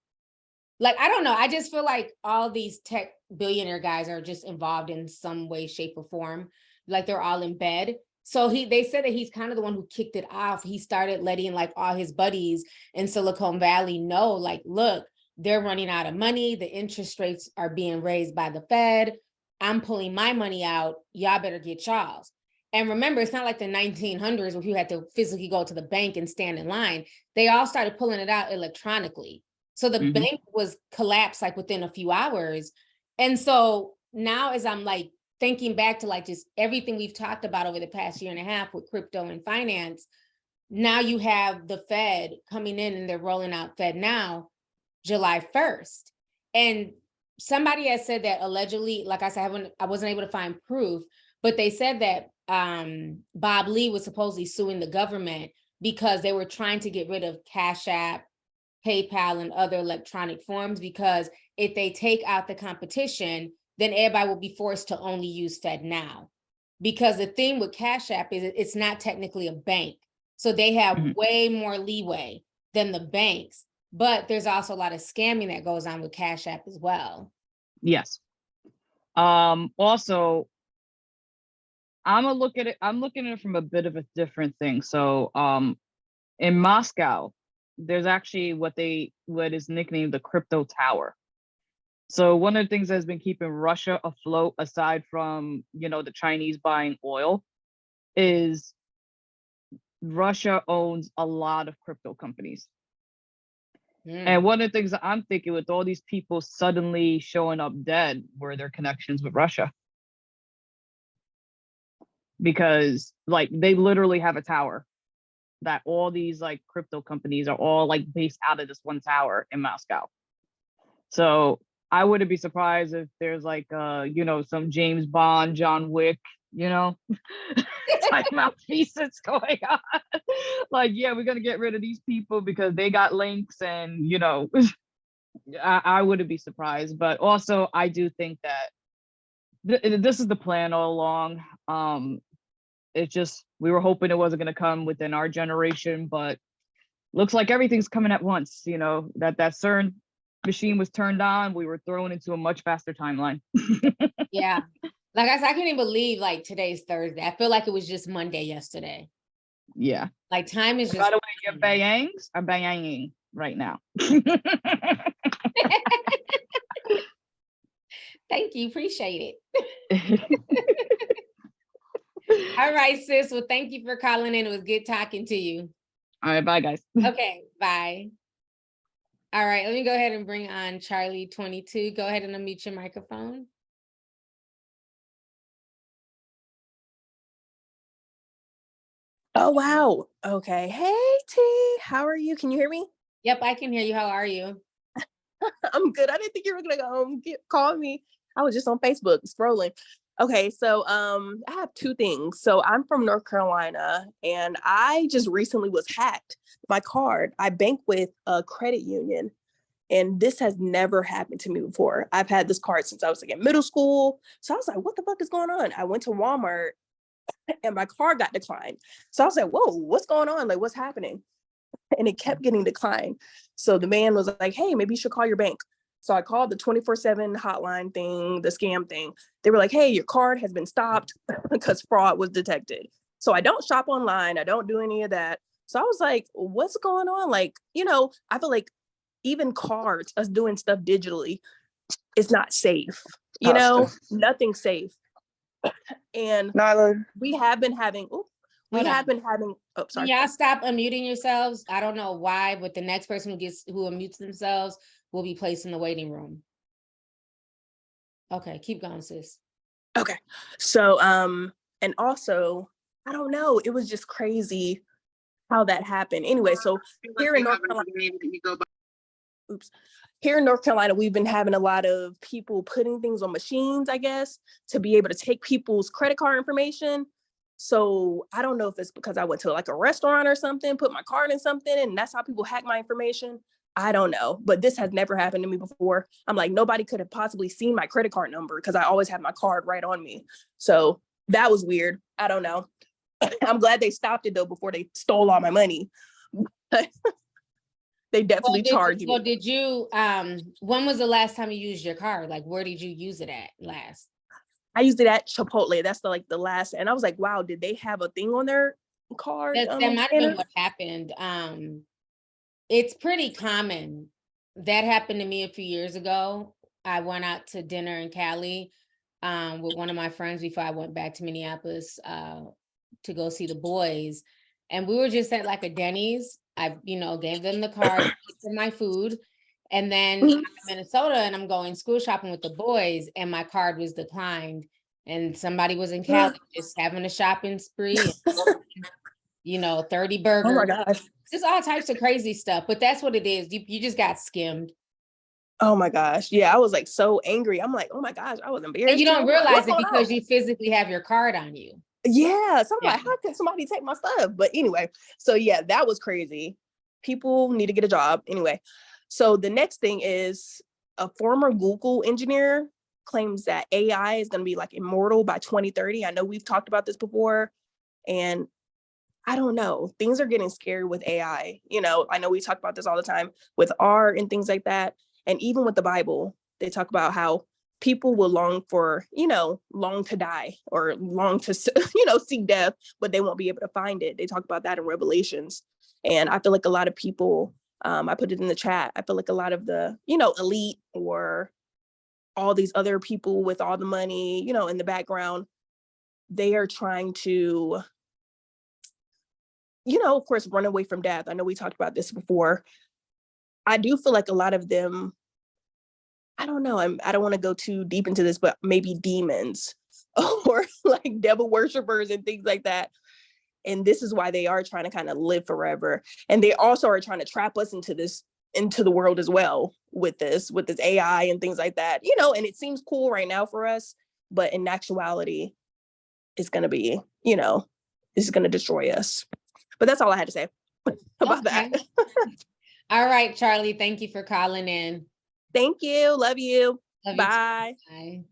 Like, I don't know. I just feel like all these tech billionaire guys are just involved in some way, shape, or form. Like, they're all in bed. So they said that he's kind of the one who kicked it off. He started letting like all his buddies in Silicon Valley know, like, look, they're running out of money. The interest rates are being raised by the Fed. I'm pulling my money out. Y'all better get y'all's. And remember, it's not like the 1900s where you had to physically go to the bank and stand in line. They all started pulling it out electronically. So the bank was collapsed like within a few hours. And so now, as I'm like thinking back to like just everything we've talked about over the past year and a half with crypto and finance, now you have the Fed coming in and they're rolling out Fed Now July 1st. And somebody has said that allegedly, like I said, I wasn't able to find proof, but they said that Bob Lee was supposedly suing the government because they were trying to get rid of Cash App, PayPal, and other electronic forms, because if they take out the competition, then everybody will be forced to only use Fed Now. Because the thing with Cash App is it's not technically a bank. So they have way more leeway than the banks, but there's also a lot of scamming that goes on with Cash App as well. Yes. Also, I'm looking at it from a bit of a different thing. So in Moscow, there's actually what is nicknamed the crypto tower. So one of the things that's been keeping Russia afloat, aside from the Chinese buying oil, is Russia owns a lot of crypto companies. And one of the things that I'm thinking, with all these people suddenly showing up dead, were their connections with Russia. Because like they literally have a tower that all these like crypto companies are all like based out of this one tower in Moscow. So I wouldn't be surprised if there's like some James Bond, John Wick, type malfeasance going on. Like, yeah, we're gonna get rid of these people because they got links, and I wouldn't be surprised. But also, I do think that this is the plan all along. It's just, we were hoping it wasn't going to come within our generation, but looks like everything's coming at once. That CERN machine was turned on, we were thrown into a much faster timeline. Yeah. Like I said, I can't even believe like today's Thursday. I feel like it was just Monday yesterday. Yeah. Like time is just. By the way, your bayangs are bayanging right now. Thank you. Appreciate it. All right, sis. Well, thank you for calling in. It was good talking to you. All right. Bye, guys. Okay. Bye. All right. Let me go ahead and bring on Charlie 22. Go ahead and unmute your microphone. Oh, wow. Okay. Hey, T, how are you? Can you hear me? Yep, I can hear you. How are you? I'm good. I didn't think you were gonna call me. I was just on Facebook scrolling. Okay, so I have two things. So I'm from North Carolina, and I just recently was hacked. My card, I bank with a credit union, And this has never happened to me before. I've had this card since I was like in middle school. So I was like, what the fuck is going on? I went to Walmart and my card got declined. So I was like, whoa, what's going on? Like, what's happening? And it kept getting declined. So the man was like, hey, maybe you should call your bank. So I called the 24/7 hotline thing, the scam thing. They were like, hey, your card has been stopped because fraud was detected. So I don't shop online. I don't do any of that. So I was like, what's going on? Like, I feel like even cards, us doing stuff digitally, it's not safe. Nothing's safe. And Nyla, we have been having, oh, Can sorry. y'all stop unmuting yourselves? I don't know why, but the next person who unmutes themselves will be placed in the waiting room. Okay, keep going, sis. Okay. So, and also, I don't know, it was just crazy how that happened. Anyway, so here in North Carolina, here in North Carolina, we've been having a lot of people putting things on machines, I guess, to be able to take people's credit card information. So I don't know if it's because I went to like a restaurant or something, put my card in something, and that's how people hack my information. I don't know, but this has never happened to me before. I'm like, nobody could have possibly seen my credit card number because I always have my card right on me. So that was weird. I don't know. I'm glad they stopped it though before they stole all my money. They definitely charged me. Well, did you, when was the last time you used your card? Like, where did you use it at last? I used it at Chipotle. That's the last, and I was like, wow, did they have a thing on their card? That might have been what happened. It's pretty common. That happened to me a few years ago. I went out to dinner in Cali with one of my friends before I went back to Minneapolis to go see the boys. And we were just at like a Denny's. I, gave them the card for my food. And then I'm in Minnesota and I'm going school shopping with the boys and my card was declined. And somebody was in Cali just having a shopping spree, 30 burgers. Oh my gosh. Just all types of crazy stuff, but that's what it is. You just got skimmed. Oh my gosh. Yeah, I was like so angry. I'm like, oh my gosh, I was embarrassed. And you don't realize it because you you physically have your card on you. Yeah. So I'm like, how can somebody take my stuff? But anyway, so yeah, that was crazy. People need to get a job. Anyway, so the next thing is a former Google engineer claims that AI is going to be like immortal by 2030. I know we've talked about this before, and I don't know, things are getting scary with AI. I know we talk about this all the time with art and things like that. And even with the Bible, they talk about how people will long to die or long to, seek death, but they won't be able to find it. They talk about that in Revelations. And I feel like a lot of people, I put it in the chat, I feel like a lot of the, elite or all these other people with all the money, in the background, they are trying to, of course, run away from death. I know we talked about this before. I do feel like a lot of them, I don't know, I don't want to go too deep into this, but maybe demons or like devil worshipers and things like that. And this is why they are trying to kind of live forever. And they also are trying to trap us into the world as well with this AI and things like that, and it seems cool right now for us, but in actuality, it's going to be, it's going to destroy us. But that's all I had to say about that. All right, Charlie, thank you for calling in. Thank you. Love you. Love you Bye. too. Bye.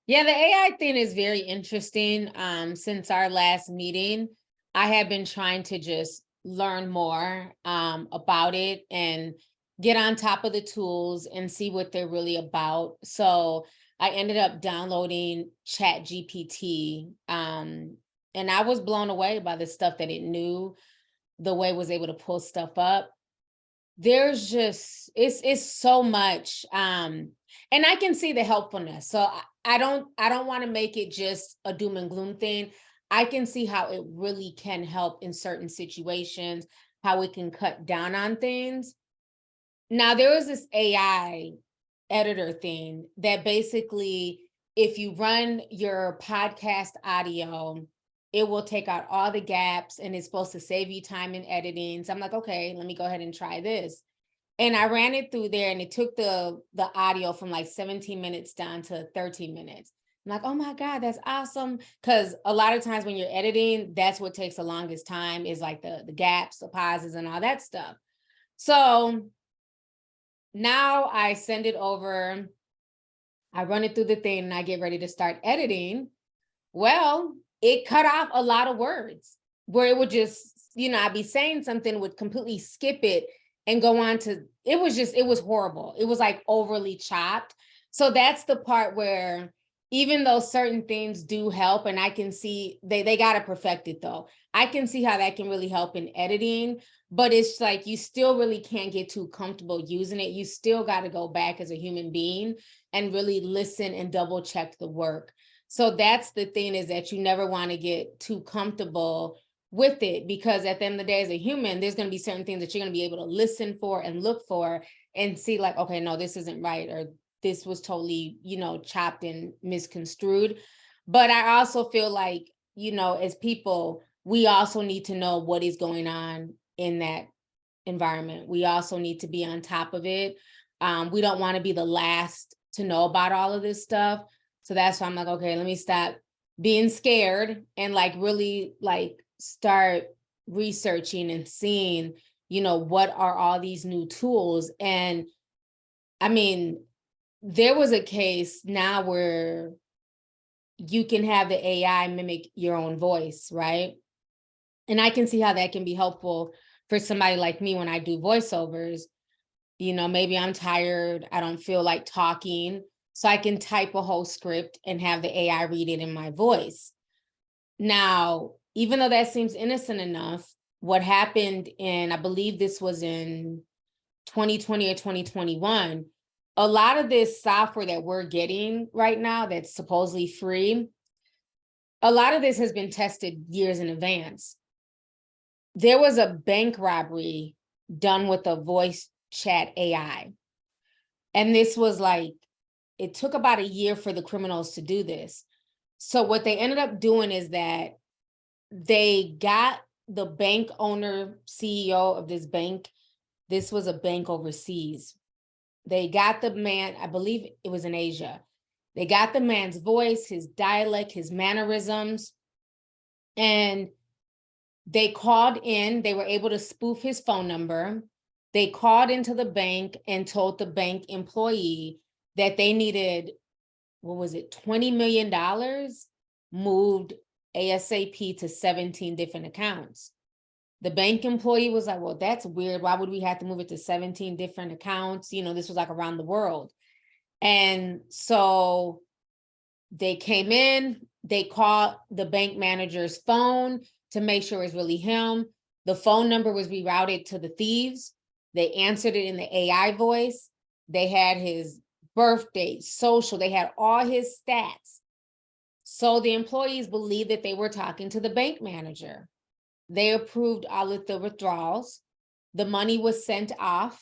Yeah, the AI thing is very interesting. Since our last meeting, I have been trying to just learn more about it and get on top of the tools and see what they're really about. So I ended up downloading ChatGPT, and I was blown away by the stuff that it knew, the way it was able to pull stuff up. There's just, it's so much. And I can see the helpfulness. So I don't want to make it just a doom and gloom thing. I can see how it really can help in certain situations, how it can cut down on things. Now, there was this AI editor thing that basically, if you run your podcast audio, it will take out all the gaps and it's supposed to save you time in editing. So I'm like, okay, let me go ahead and try this. And I ran it through there and it took the audio from like 17 minutes down to 13 minutes. I'm like, oh my God, that's awesome. Because a lot of times when you're editing, that's what takes the longest time is like the gaps, the pauses and all that stuff. So now I send it over, I run it through the thing and I get ready to start editing. Well, it cut off a lot of words where it would just, I'd be saying something, would completely skip it and go on to, it was horrible. It was like overly chopped. So that's the part where even though certain things do help, and I can see they got to perfect it though. I can see how that can really help in editing, but it's like you still really can't get too comfortable using it. You still got to go back as a human being and really listen and double check the work. So that's the thing, is that you never want to get too comfortable with it, because at the end of the day, as a human, there's going to be certain things that you're going to be able to listen for and look for and see like, okay, no, this isn't right, or this was totally, chopped and misconstrued. But I also feel like, as people, we also need to know what is going on in that environment. We also need to be on top of it. We don't want to be the last to know about all of this stuff. So that's why I'm like, okay, let me stop being scared and like really like start researching and seeing, what are all these new tools. And I mean, there was a case now where you can have the AI mimic your own voice, right? And I can see how that can be helpful for somebody like me when I do voiceovers. Maybe I'm tired, I don't feel like talking, so I can type a whole script and have the AI read it in my voice. Now, even though that seems innocent enough, what happened I believe this was in 2020 or 2021, a lot of this software that we're getting right now that's supposedly free, a lot of this has been tested years in advance. There was a bank robbery done with a voice chat AI. And this was like, it took about a year for the criminals to do this. So what they ended up doing is that they got the bank owner, CEO of this bank. This was a bank overseas. They got the man, I believe it was in Asia. They got the man's voice, his dialect, his mannerisms, and they called in. They were able to spoof his phone number. They called into the bank and told the bank employee that they needed, what was it, $20 million moved ASAP to 17 different accounts. The bank employee was like, well, that's weird. Why would we have to move it to 17 different accounts? This was like around the world. And so they came in, they called the bank manager's phone to make sure it's really him. The phone number was rerouted to the thieves. They answered it in the AI voice. They had his birthday, social, they had all his stats. So the employees believed that they were talking to the bank manager. They approved all of the withdrawals. The money was sent off.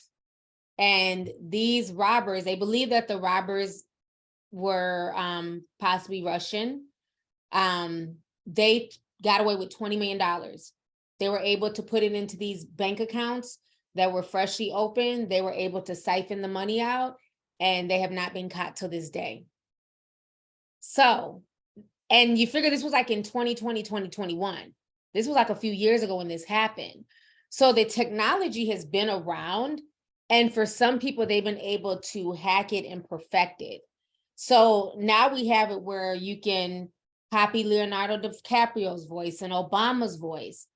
And these robbers, they believe that the robbers were possibly Russian. They got away with $20 million. They were able to put it into these bank accounts that were freshly opened. They were able to siphon the money out, and they have not been caught to this day. So, and you figure this was like in 2020, 2021. This was like a few years ago when this happened. So the technology has been around, and for some people, they've been able to hack it and perfect it. So now we have it where you can copy Leonardo DiCaprio's voice and Obama's voice,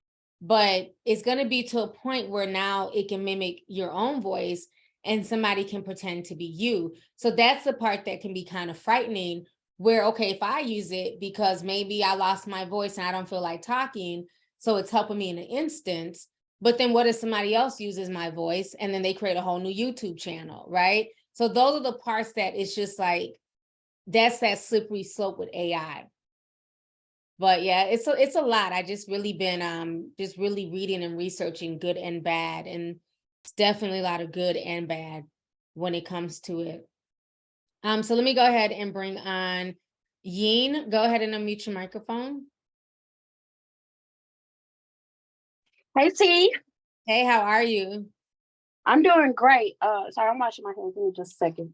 but it's going to be to a point where now it can mimic your own voice and somebody can pretend to be you. So that's the part that can be kind of frightening, where, okay, if I use it because maybe I lost my voice and I don't feel like talking, so it's helping me in an instance, but then what if somebody else uses my voice and then they create a whole new YouTube channel, right? So those are the parts that it's just like, that's that slippery slope with AI. But yeah, it's a lot. I just really been just really reading and researching good and bad, and it's definitely a lot of good and bad when it comes to it. So let me go ahead and bring on Yeen. Go ahead and unmute your microphone. Hey T, Hey, how are you? I'm doing great. Sorry, I'm washing my hands. Give me just a second.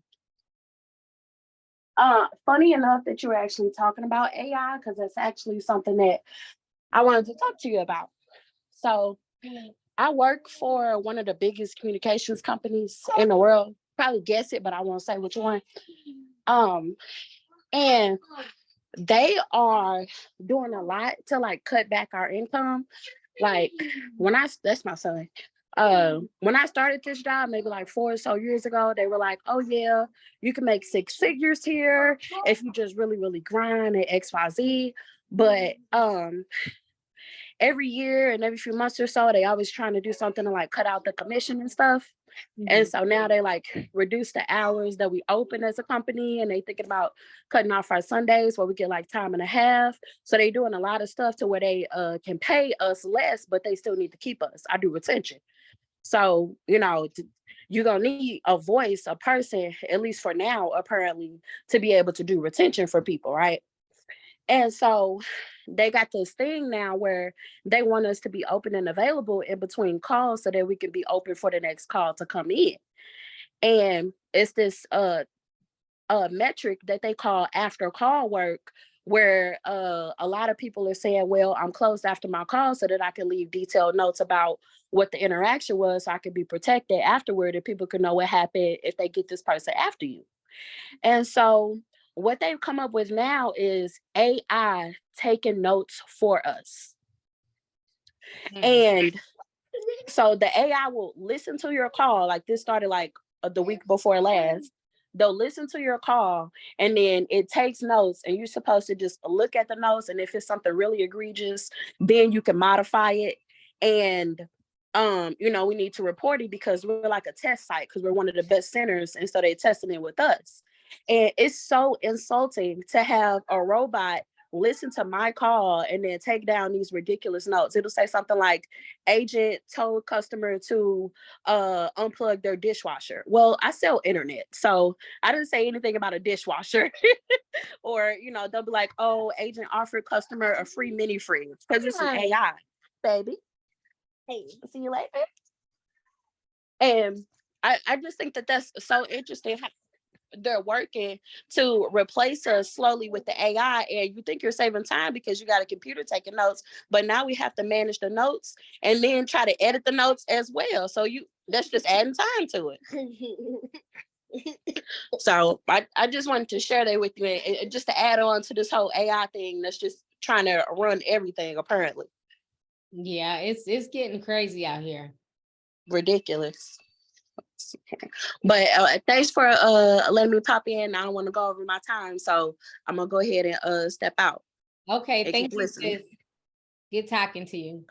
Funny enough that you were actually talking about AI, because that's actually something that I wanted to talk to you about. So I work for one of the biggest communications companies in the world. probably guess it, but I won't say which one. And they are doing a lot to like cut back our income. Like that's my son. When I started this job, maybe like 4 or so years ago, they were like, oh yeah, you can make 6 figures here if you just really, really grind at XYZ. But every year and every few months or so, they always trying to do something to like cut out the commission and stuff. And so now they like reduce the hours that we open as a company, and they thinking about cutting off our Sundays where we get like time and a half. So they doing a lot of stuff to where they can pay us less, but they still need to keep us. I do retention. So, you know, you're gonna need a voice, a person, at least for now, apparently, to be able to do retention for people, right? And so they got this thing now where they want us to be open and available in between calls so that we can be open for the next call to come in. And it's this metric that they call after call work, where a lot of people are saying, well, I'm closed after my call so that I can leave detailed notes about what the interaction was so I can be protected afterward and people can know what happened if they get this person after you. And so what they've come up with now is AI taking notes for us. And so the AI will listen to your call. Like this started like the week before last. They'll listen to your call and then it takes notes, and you're supposed to just look at the notes. And if it's something really egregious, then you can modify it. And you know, we need to report it because we're like a test site, because we're one of the best centers, and so they're testing it with us. And it's so insulting to have a robot listen to my call and then take down these ridiculous notes. It'll say something like, agent told customer to unplug their dishwasher. Well, I sell internet, so I didn't say anything about a dishwasher. Or, you know, they'll be like, oh, agent offered customer a free mini fridge, because it's an AI, baby. Hey, see you later. And I just think that that's so interesting how they're working to replace us slowly with the AI. And you think you're saving time because you got a computer taking notes, but now we have to manage the notes and then try to edit the notes as well. So that's just adding time to it. So I just wanted to share that with you, and just to add on to this whole AI thing that's just trying to run everything apparently. Yeah, it's getting crazy out here. Ridiculous. But thanks for letting me pop in. I don't want to go over my time, so I'm gonna go ahead and step out. Okay, thank you, listening. sis. Good talking to you.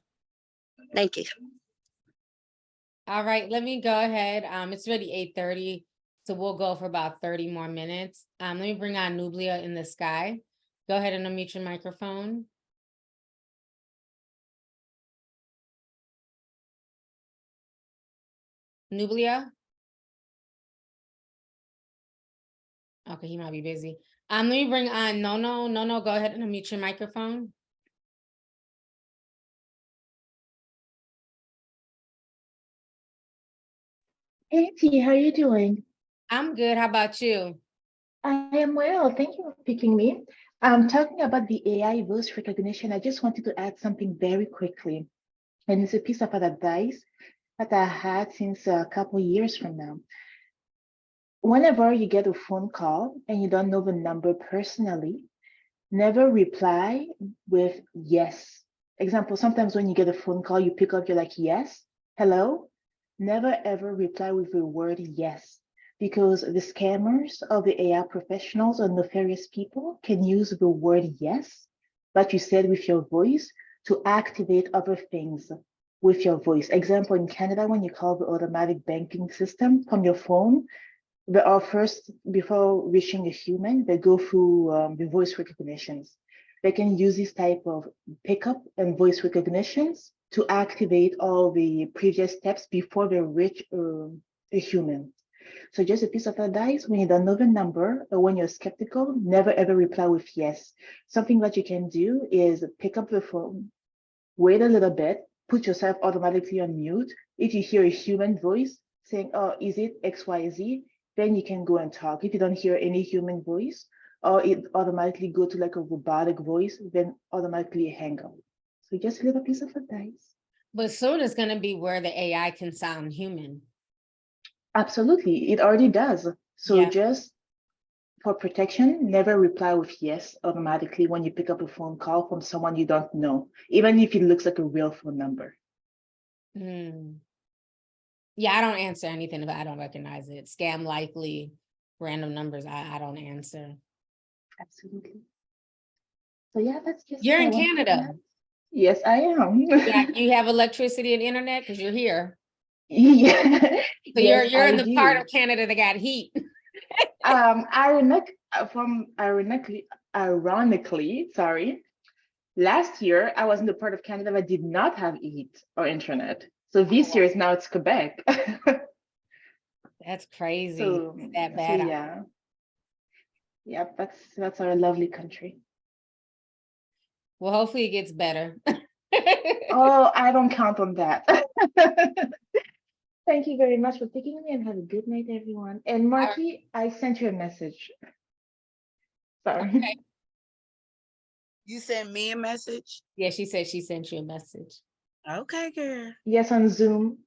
Thank you. All right, let me go ahead. It's already 8:30, so we'll go for about 30 more minutes. Let me bring on Nublia in the sky. Go ahead and unmute your microphone. Nublia? Okay, he might be busy. Let me bring on No, go ahead and unmute your microphone. Hey T, how are you doing? I'm good. How about you? I am well. Thank you for picking me. Talking about the AI voice recognition, I just wanted to add something very quickly. And it's a piece of advice that I had since a couple years from now. Whenever you get a phone call and you don't know the number personally, never reply with yes. Example, sometimes when you get a phone call, you pick up, you're like, yes, hello. Never ever reply with the word yes, because the scammers or the AI professionals or nefarious people can use the word yes, that you said with your voice, to activate other things with your voice. Example, in Canada, when you call the automatic banking system from your phone, they are first, before reaching a human, they go through the voice recognitions. They can use this type of pickup and voice recognitions to activate all the previous steps before they reach a human. So just a piece of advice, when you don't know the number or when you're skeptical, never ever reply with yes. Something that you can do is pick up the phone, wait a little bit, put yourself automatically on mute. If you hear a human voice saying, oh, is it XYZ? Then you can go and talk. If you don't hear any human voice, or it automatically go to like a robotic voice, then automatically hang up. So just a little piece of advice. But soon it's going to be where the AI can sound human. Absolutely, it already does. So Yeah. just for protection, never reply with yes automatically when you pick up a phone call from someone you don't know, even if it looks like a real phone number. Hmm. Yeah, I don't answer anything if I don't recognize it. Scam likely, random numbers, I don't answer. Absolutely. So yeah, that's just You're what I in wanted to Canada. add. Yes, I am. Yeah, you have electricity and internet because you're here. Yeah. So Yes, you're I in the part do. of Canada that got heat. Ironically, sorry, last year I was in the part of Canada that did not have heat or internet. So this year is now it's Quebec. That's crazy. So, It's that so bad. yeah. Yep, that's our lovely country. Well, hopefully it gets better. Oh, I don't count on that. Thank you very much for taking me and have a good night, everyone. And Marky, I sent you a message. Sorry. Okay. You sent me a message? Yeah, she said she sent you a message. Okay, girl. Yes, on Zoom.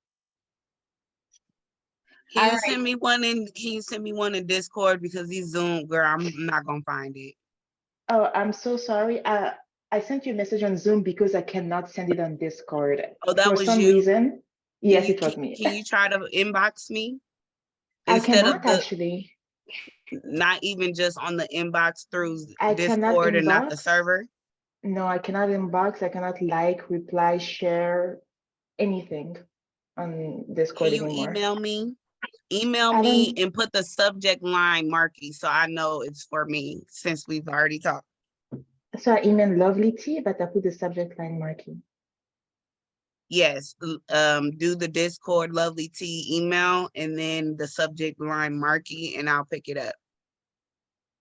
Can you send me one in Discord because these Zoom, girl, I'm not gonna find it. Oh, I'm so sorry. I sent you a message on Zoom because I cannot send it on Discord. Oh, that For was some you? reason, yes, it was Can me. you try to inbox me? I Instead of cannot actually. not even just on the inbox through I cannot Discord and not the inbox. server? No, I cannot inbox. I cannot like, reply, share anything on Discord Can you anymore. email me? Email I me don't. and put the subject line Marky so I know it's for me since we've already talked. So I emailed Lovely Tea, but I put the subject line Marky. Yes, do the Discord Lovely Tea email and then the subject line Marky and I'll pick it up.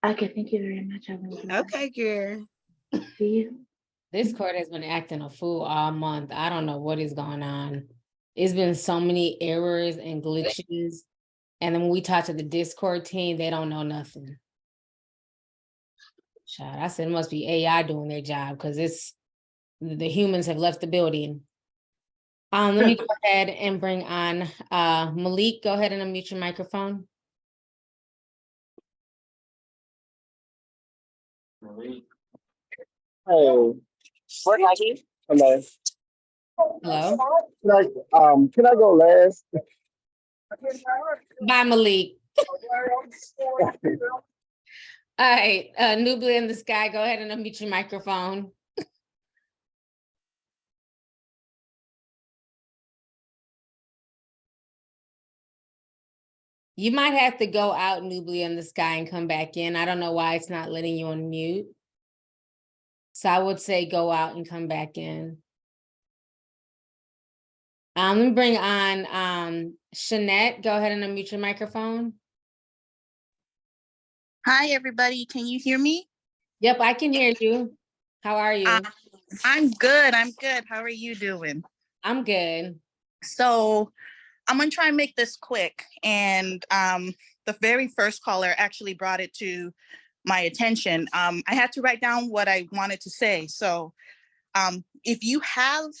Okay, thank you very much. I will do that. Okay, girl. See you. Discord has been acting a fool all month. I don't know what is going on. It's been so many errors and glitches. And then when we talk to the Discord team, they don't know nothing. Child, I said it must be AI doing their job because it's the humans have left the building. Let me go ahead and bring on Malik. Go ahead and unmute your microphone. Hey, hello. Hello. Can I go last? Bye, Malik. All right, Nubia in the Sky, go ahead and unmute your microphone. You might have to go out, Nubia in the Sky, and come back in. I don't know why it's not letting you unmute. So I would say go out and come back in. Let me bring on Shanette. Go ahead and unmute your microphone. Hi, everybody. Can you hear me? Yep, I can hear you. How are you? I'm good. I'm good. How are you doing? I'm good. So I'm going to try and make this quick. And the very first caller actually brought it to my attention. I had to write down what I wanted to say. So if you have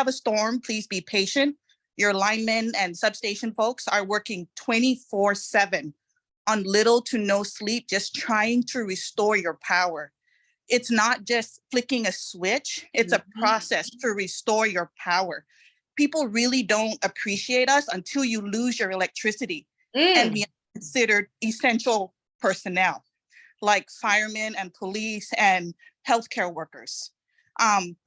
a storm, please be patient. Your linemen and substation folks are working 24/7 on little to no sleep, just trying to restore your power. It's not just flicking a switch, it's a process to restore your power. People really don't appreciate us until you lose your electricity and be considered essential personnel, like firemen and police and healthcare workers.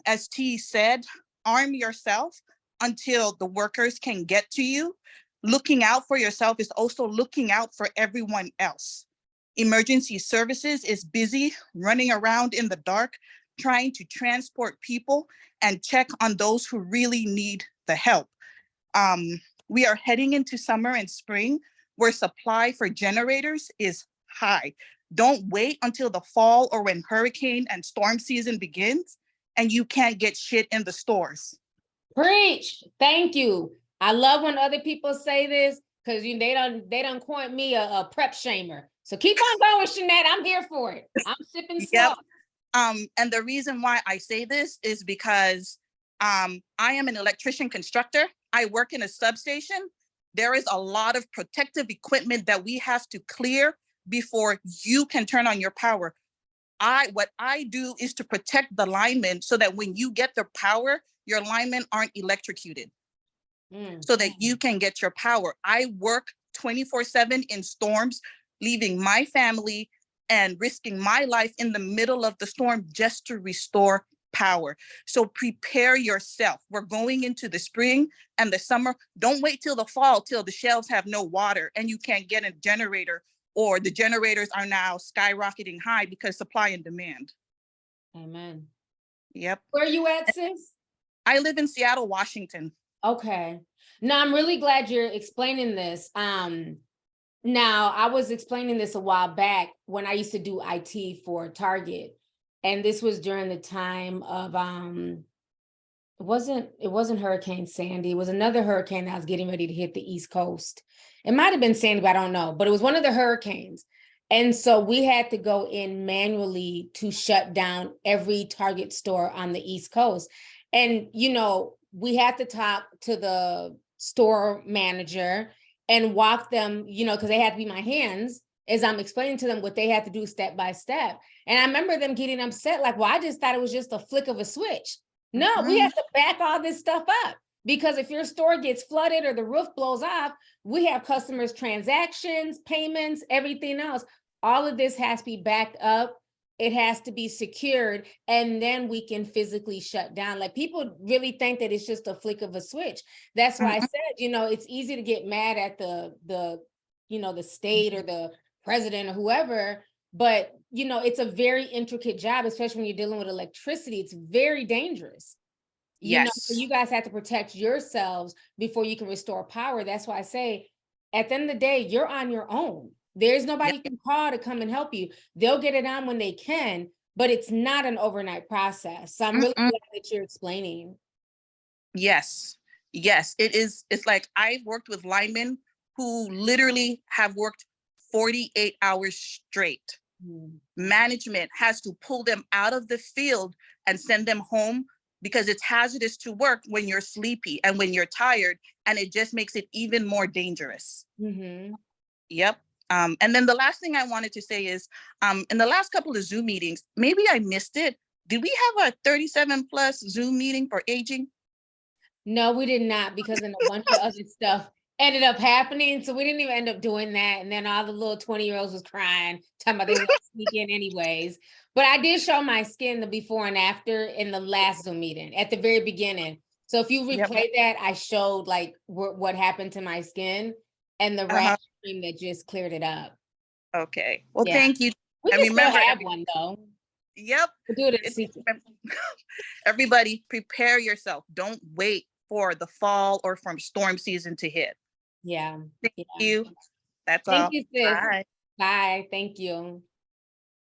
As T said, arm yourself until the workers can get to you. Looking out for yourself is also looking out for everyone else. Emergency services is busy running around in the dark, trying to transport people and check on those who really need the help. We are heading into summer and spring where supply for generators is high. Don't wait until the fall or when hurricane and storm season begins and you can't get shit in the stores. Preach. Thank you. I love when other people say this because they done coined me a prep shamer. So keep on going, Shanette. I'm here for it. I'm sipping slow. And the reason why I say this is because I am an electrician constructor. I work in a substation There is a lot of protective equipment that we have to clear before you can turn on your power. What I do is to protect the linemen so that when you get the power, your linemen aren't electrocuted, so that you can get your power. I work 24/7 in storms, leaving my family and risking my life in the middle of the storm just to restore power. So prepare yourself. We're going into the spring and the summer. Don't wait till the fall, till the shelves have no water and you can't get a generator, or the generators are now skyrocketing high because supply and demand. Amen. Yep. Where you at, sis? I live in Seattle, Washington. Okay. No, I'm really glad you're explaining this. Now I was explaining this a while back when I used to do IT for Target. And this was during the time of it wasn't Hurricane Sandy. It was another hurricane that was getting ready to hit the East Coast. It might have been Sandy, but I don't know. But it was one of the hurricanes. And so we had to go in manually to shut down every Target store on the East Coast. And, you know, we had to talk to the store manager and walk them, you know, because they had to be my hands as I'm explaining to them what they had to do step by step. And I remember them getting upset, like, well, I just thought it was just a flick of a switch. No, we have to back all this stuff up, because if your store gets flooded or the roof blows off, we have customers' transactions, payments, everything else. All of this has to be backed up. It has to be secured, and then we can physically shut down. Like, people really think that it's just a flick of a switch. That's why I said, you know, it's easy to get mad at the state or the president or whoever, but you know, it's a very intricate job, especially when you're dealing with electricity. It's very dangerous. You know, so you guys have to protect yourselves before you can restore power. That's why I say, at the end of the day, you're on your own. There's nobody you can call to come and help you. They'll get it on when they can, but it's not an overnight process. So I'm really glad that you're explaining. Yes, it is. It's like I've worked with linemen who literally have worked 48 hours straight. Management has to pull them out of the field and send them home, because it's hazardous to work when you're sleepy and when you're tired, and it just makes it even more dangerous. Yep. And then the last thing I wanted to say is, in the last couple of Zoom meetings, maybe I missed it. Did we have a 37 plus Zoom meeting for aging? No, we did not, because then a bunch of other stuff ended up happening. So we didn't even end up doing that. And then all the little 20-year-olds was crying, talking about they want to sneak in anyways. But I did show my skin, the before and after, in the last Zoom meeting at the very beginning. So if you replay that, I showed like what happened to my skin and the rash cream that just cleared it up. Okay. Well, thank you. We can still have one though. Yep. We'll do it in secret. Everybody, prepare yourself. Don't wait for the fall or from storm season to hit. Yeah. Thank you. That's all. Thank you, sis. Bye. Bye. Thank you.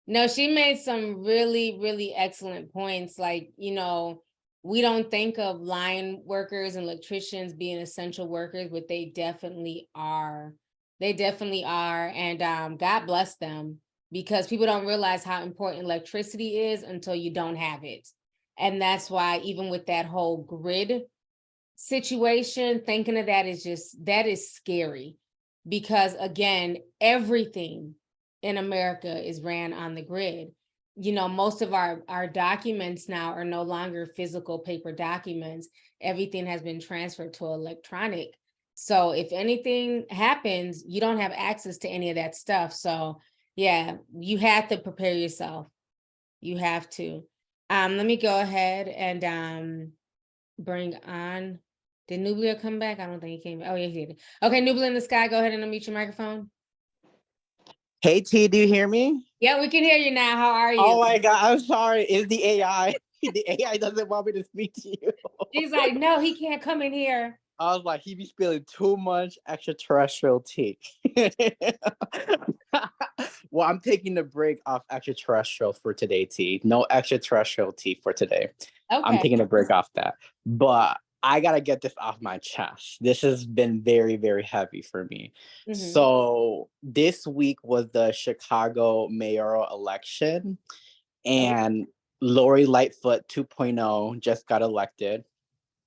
No, she made some really, really excellent points. Like, you know, we don't think of line workers and electricians being essential workers, but they definitely are. They definitely are. And God bless them, because people don't realize how important electricity is until you don't have it. And that's why even with that whole grid situation, thinking of that is scary, because again, everything in America is ran on the grid. You know, most of our documents now are no longer physical paper documents. Everything has been transferred to electronic. So if anything happens, you don't have access to any of that stuff. So yeah, you have to prepare yourself. You have to. Let me go ahead and bring on, did Nublia come back? I don't think he came. Oh yeah, he did. Okay, Nublia in the sky, go ahead and unmute your microphone. Hey T, do you hear me? Yeah, we can hear you now. How are you? Oh my God, I'm sorry. It's the AI. The AI doesn't want me to speak to you. He's like, no, he can't come in here. I was like, he be spilling too much extraterrestrial tea. Well, I'm taking the break off extraterrestrial for today, T. No extraterrestrial tea for today. Okay. I'm taking a break off that. But I gotta get this off my chest. This has been very, very heavy for me. So this week was the Chicago mayoral election, and Lori Lightfoot 2.0 just got elected.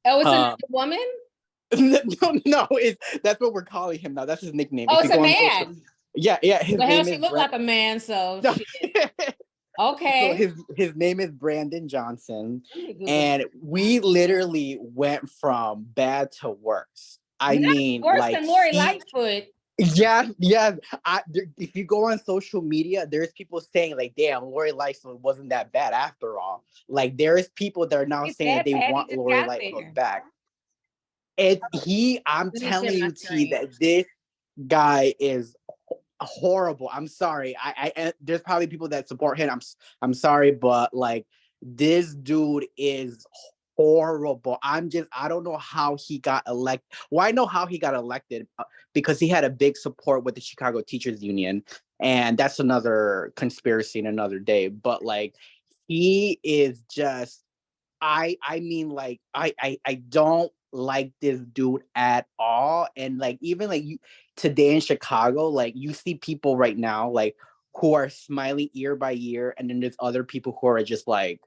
Oh, it's another woman? No, that's what we're calling him now. That's his nickname. Oh, If it's you a go on social- man. yeah, his The hell, name she is looked Brand- like a man, so No. shit. So Okay. his name is Brandon Johnson, Let me Google and we literally went from bad to worse. I Not mean, worse like than Lori he- Lightfoot. yeah. If you go on social media, there's people saying like, "Damn, Lori Lightfoot wasn't that bad after all." Like, there's people that are now It's saying that that they bad, he want just Lori got Lightfoot there. back. I'm Let me telling share my you, T, screen. that this guy is horrible. I'm sorry. I there's probably people that support him. I'm sorry, but like this dude is horrible. I don't know how he got elected. Well, I know how he got elected because he had a big support with the Chicago Teachers Union, and that's another conspiracy in another day. But like he is just I mean like I don't like this dude at all. And like even like you today in Chicago, like you see people right now like who are smiling ear by ear, and then there's other people who are just like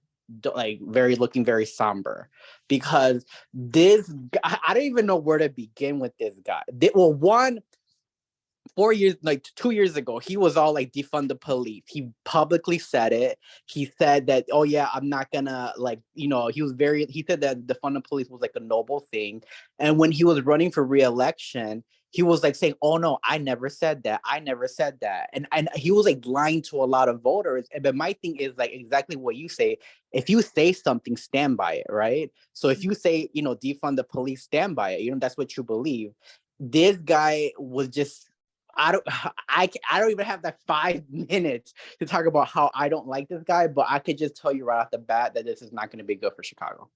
looking very somber because I don't even know where to begin with this guy. Well, 2 years ago, he was all like defund the police. He publicly said it. He said that, oh yeah, I'm not gonna he said that defund the police was like a noble thing. And when he was running for re-election, he was like saying, oh no, I never said that. I never said that. And he was like lying to a lot of voters. But my thing is like exactly what you say. If you say something, stand by it, right? So if you say, defund the police, stand by it. That's what you believe. This guy was just I don't even have that 5 minutes to talk about how I don't like this guy, but I could just tell you right off the bat that this is not going to be good for Chicago.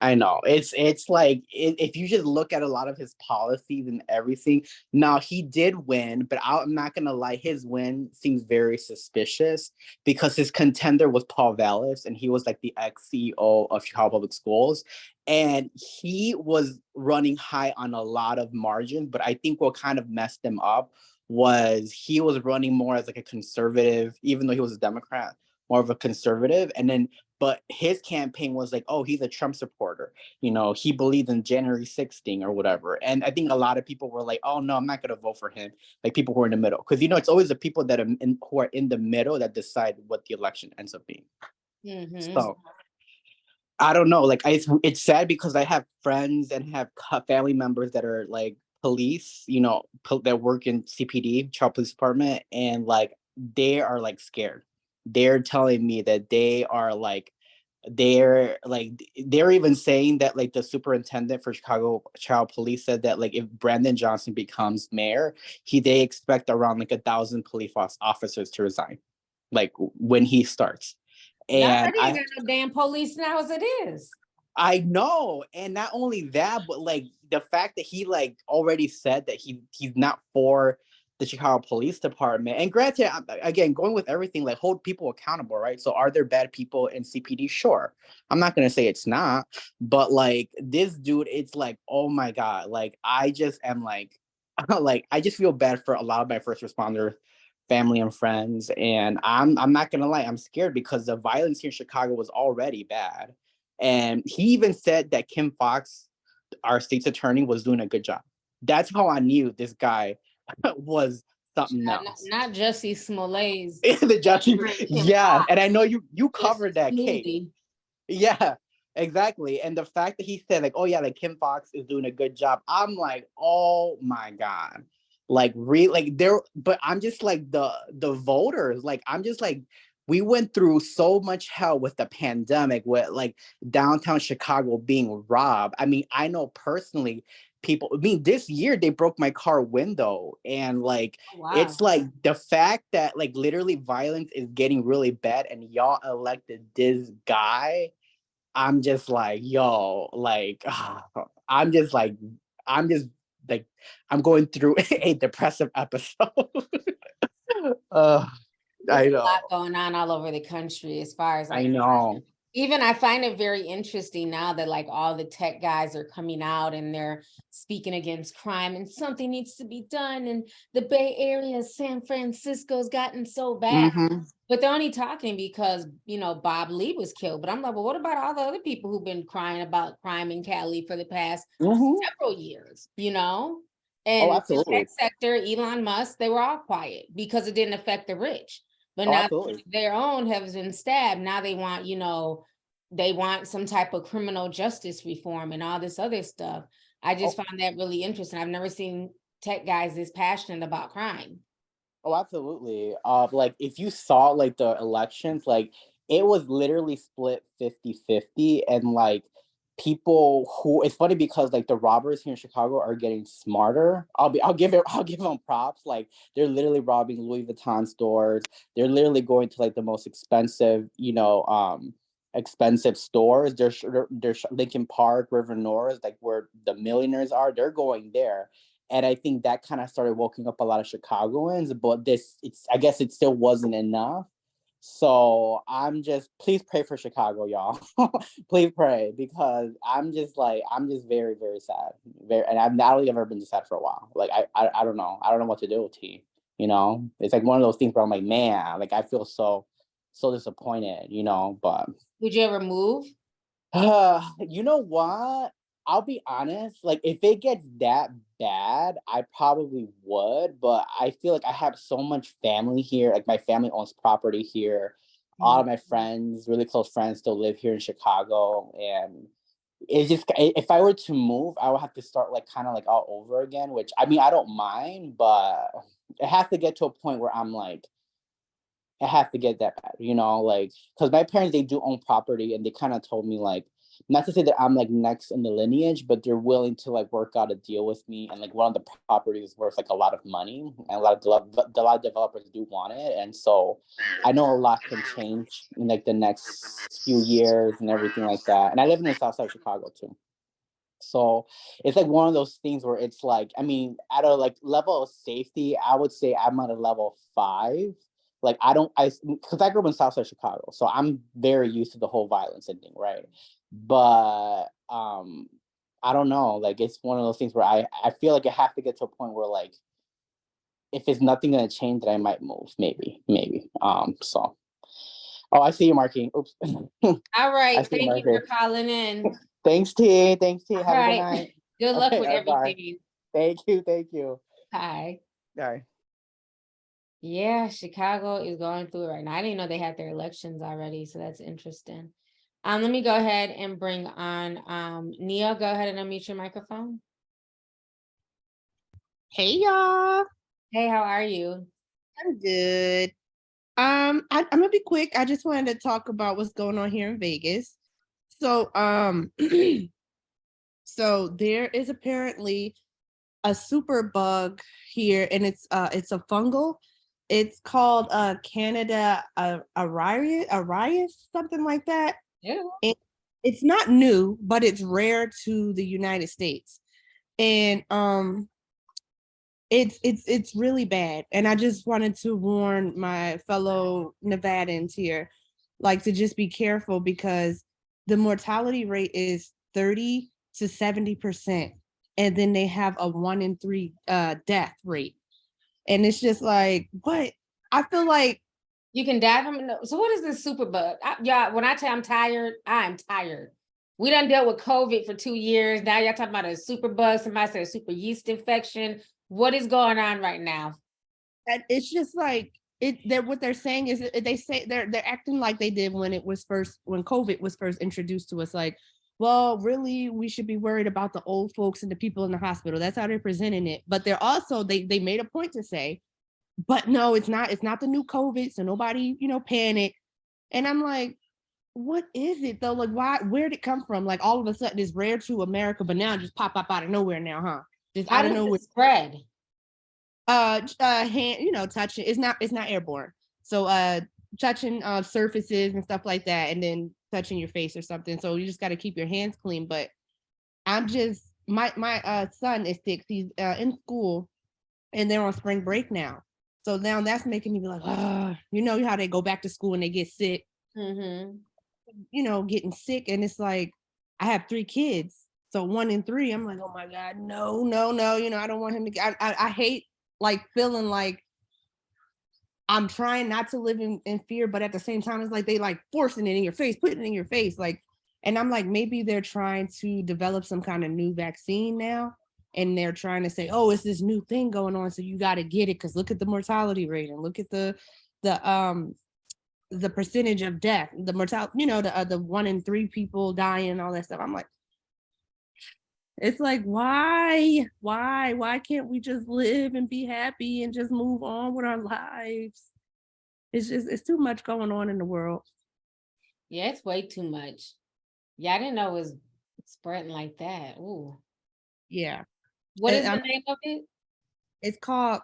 I know it's like if you just look at a lot of his policies and everything. Now he did win, but I'm not gonna lie, his win seems very suspicious because his contender was Paul Vallis, and he was like the ex-CEO of Chicago Public Schools, and he was running high on a lot of margins. But I think what kind of messed him up was he was running more as like a conservative, even though he was a Democrat, more of a conservative, but his campaign was like, oh, he's a Trump supporter. He believed in January 6th thing or whatever. And I think a lot of people were like, oh, no, I'm not going to vote for him. Like people who are in the middle. Because, it's always the people that who are in the middle that decide what the election ends up being. Mm-hmm. So I don't know. Like it's sad because I have friends and have family members that are like police, that work in CPD, Child Police Department. And like, they are like scared. They're telling me that they're even saying that like the superintendent for Chicago Child Police said that like if Brandon Johnson becomes mayor, they expect around like 1,000 police officers to resign, like when he starts. And I ain't got no damn police now as it is. I know, and not only that, but like the fact that he like already said that he's not for the Chicago Police Department. And granted, again, going with everything, like hold people accountable, right? So are there bad people in CPD? Sure. I'm not going to say it's not, but like this dude, it's like, oh my God. Like, I just am like, I just feel bad for a lot of my first responders, family and friends. And I'm not going to lie, I'm scared because the violence here in Chicago was already bad. And he even said that Kim Foxx, our state's attorney, was doing a good job. That's how I knew this guy was something else. Not Jussie Smollett's. The Jussie, yeah. And I know you covered that case. Yeah, exactly. And the fact that he said like, oh yeah, like Kim Foxx is doing a good job. I'm like, oh my God. Like but I'm just like the voters, like I'm just like, we went through so much hell with the pandemic, with like downtown Chicago being robbed. I mean, I know personally people, this year they broke my car window, and like, it's like the fact that like literally violence is getting really bad and y'all elected this guy. I'm just like, yo, like, I'm going through a depressive episode. There's a lot going on all over the country as far as like, I know. Even I find it very interesting now that like all the tech guys are coming out and they're speaking against crime and something needs to be done. And the Bay Area, San Francisco's gotten so bad. Mhm. But they're only talking because, you know, Bob Lee was killed. But I'm like, well, what about all the other people who've been crying about crime in Cali for the past Mhm. several years, you know? Oh, And the absolutely. tech sector, Elon Musk, they were all quiet because it didn't affect the rich. But Oh, now absolutely. their own has been stabbed. Now they want, you know, they want some type of criminal justice reform and all this other stuff. I just Oh. found that really interesting. I've never seen tech guys this passionate about crime. Oh, absolutely. Like if you saw like the elections, like it was literally split 50-50, and like people who it's funny because like the robbers here in Chicago are getting smarter. I'll give them props. Like they're literally robbing Louis Vuitton stores. They're literally going to like the most expensive, expensive stores. There's Lincoln Park, River North, like where the millionaires are. They're going there. And I think that kind of started woking up a lot of Chicagoans, but I guess it still wasn't enough. So please pray for Chicago, y'all. Please pray, because I'm just very, very sad. And I've not really ever been this sad for a while. Like, I don't know. I don't know what to do with T, it's like one of those things where I'm like, man, like I feel so disappointed, but Would you ever move? you know what? I'll be honest, like if it gets that bad, I probably would, but I feel like I have so much family here. Like my family owns property here. All of my friends, really close friends, still live here in Chicago. And it's just if I were to move, I would have to start like kind of like all over again, which I mean I don't mind, but it has to get to a point where I'm like, it has to get that bad, like because my parents, they do own property, and they kind of told me like, not to say that I'm like next in the lineage, but they're willing to like work out a deal with me. And like one of the properties is worth like a lot of money, and a lot of developers do want it. And so I know a lot can change in like the next few years and everything like that. And I live in the south side of Chicago too. So it's like one of those things where it's like, I mean, at a like level of safety, I would say I'm at a level 5. Like because I grew up in Southside Chicago, so I'm very used to the whole violence and thing, right? But I don't know. Like it's one of those things where I feel like I have to get to a point where like, if it's nothing gonna change, that I might move, maybe. So. Oh, I see you marking. Oops. All right. I see you Thank you for marking. calling in. Thanks, T. Thanks, T. All Have a good right. night. Good luck Okay, with all right, bye. everything. Thank you. Thank you. Hi. Bye. Yeah, Chicago is going through it right now. I didn't know they had their elections already, so that's interesting. Let me go ahead and bring on Nia. Go ahead and unmute your microphone. Hey y'all, Hey, how are you? I'm good. I'm gonna be quick. I just wanted to talk about what's going on here in Vegas. So, so there is apparently a super bug here, and it's a fungal. It's called Canada Arias, something like that. Yeah. And it's not new, but it's rare to the United States. And it's really bad. And I just wanted to warn my fellow Nevadans here, like to just be careful, because the mortality rate is 30 to 70%. And then they have a 1 in 3 death rate. And it's just like, what? I feel like you can die from it. So what is this super bug? Yeah, when I tell I'm tired, I'm tired. We done dealt with COVID for 2 years. Now y'all talking about a super bug. Somebody said a super yeast infection. What is going on right now? And it's just like what they're saying is they say they're acting like they did when COVID was first introduced to us. Like, well, really, we should be worried about the old folks and the people in the hospital. That's how they're presenting it. But they're also they made a point to say, but no, it's not the new COVID, so nobody, panic. And I'm like, what is it though? Like, where'd it come from? Like all of a sudden it's rare to America, but now just pop up out of nowhere now, huh? Just How out of does nowhere. it spread? Hand, touching. It's not airborne. So touching surfaces and stuff like that, and then touching your face or something. So you just got to keep your hands clean. But I'm just my son is 6. He's in school, and they're on spring break now. So now that's making me be like, you know how they go back to school and they get sick. Mm-hmm. getting sick, and it's like I have 3 kids. So 1 in 3, I'm like, oh my God, no, no, no. I don't want him to get, I hate like feeling like I'm trying not to live in fear, but at the same time, it's like they like forcing it in your face, putting it in your face. Like, and I'm like, maybe they're trying to develop some kind of new vaccine now. And they're trying to say, oh, it's this new thing going on. So you got to get it. Cause look at the mortality rate and look at the percentage of death, the mortality, the 1 in 3 people dying and all that stuff. I'm like, it's like, why can't we just live and be happy and just move on with our lives? It's too much going on in the world. Yeah, it's way too much. Yeah, I didn't know it was spreading like that. Ooh. Yeah. What And is the name of it? It's called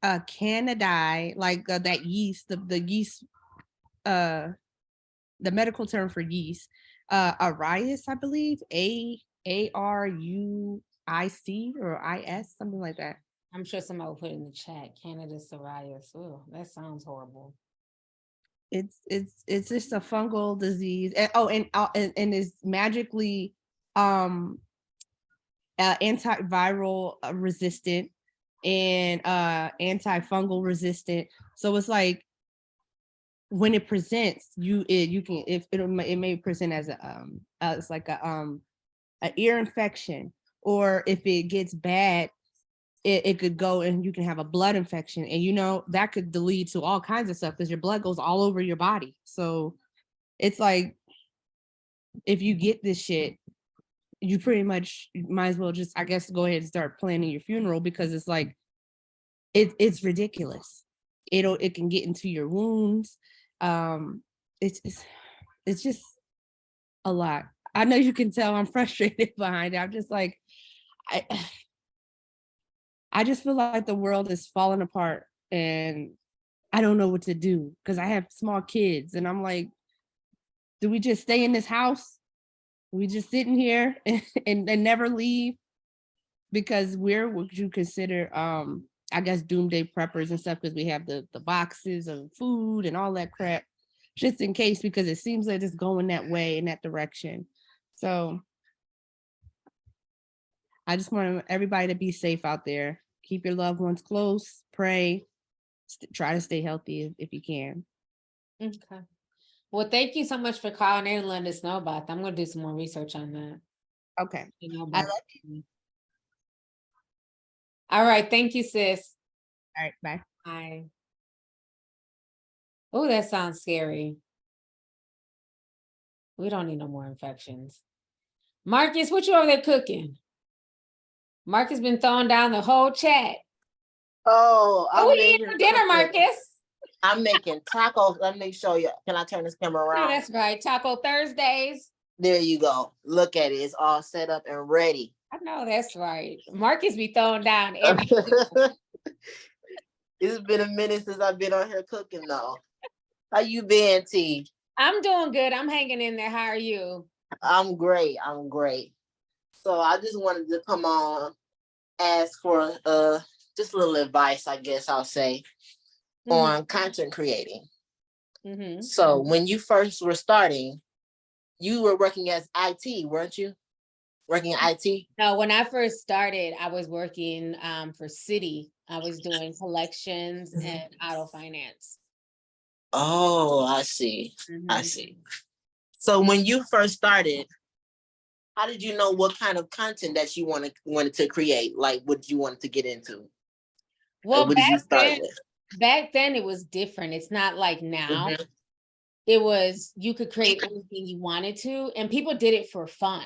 Candidae, like that yeast, the yeast, the medical term for yeast, Arius, I believe, ARUIC or IS, something like that. I'm sure somebody will put it in the chat. Candida psoriasis. Oh, that sounds horrible. It's just a fungal disease, and and is magically antiviral resistant and antifungal resistant. So it's like when it presents, it may present as it's like an ear infection, or if it gets bad, it could go and you can have a blood infection, and that could lead to all kinds of stuff because your blood goes all over your body. So it's like, if you get this shit, you pretty much might as well just, I guess, go ahead and start planning your funeral, because it's like, it's ridiculous. It can get into your wounds. It's just a lot. I know you can tell I'm frustrated behind it. I'm just like, I just feel like the world is falling apart, and I don't know what to do because I have small kids, and I'm like, do we just stay in this house? We just sitting here and never leave? Because we're what you consider, I guess, doomsday preppers and stuff, because we have the boxes of food and all that crap, just in case, because it seems like it's going that way, in that direction. So I just want everybody to be safe out there. Keep your loved ones close, pray, try to stay healthy if you can. Okay. Well, thank you so much for calling in and letting us know about that. I'm going to do some more research on that. Okay. I love you. All right. Thank you, sis. All right. Bye. Bye. Oh, that sounds scary. We don't need no more infections. Marcus, what you over there cooking? Marcus been throwing down the whole chat. Oh, what are you eating for dinner, Marcus? I'm making tacos. Let me show you. Can I turn this camera around? No, that's right. Taco Thursdays. There you go. Look at it. It's all set up and ready. I know that's right. Marcus be throwing down every. It's been a minute since I've been on here cooking though. How you been, T? I'm doing good. I'm hanging in there. How are you? I'm great. I'm great. So I just wanted to come on, ask for just a little advice, I guess I'll say, on content creating. So when you first were starting, you were working as IT, weren't you? Working in IT? No, when I first started, I was working for Citi. I was doing collections and auto finance. Oh, I see. I see. So when you first started, how did you know what kind of content that you wanted to create? Like, what you wanted to get into? Well, back then it was different. It's not like now. It was, you could create anything you wanted to, and people did it for fun.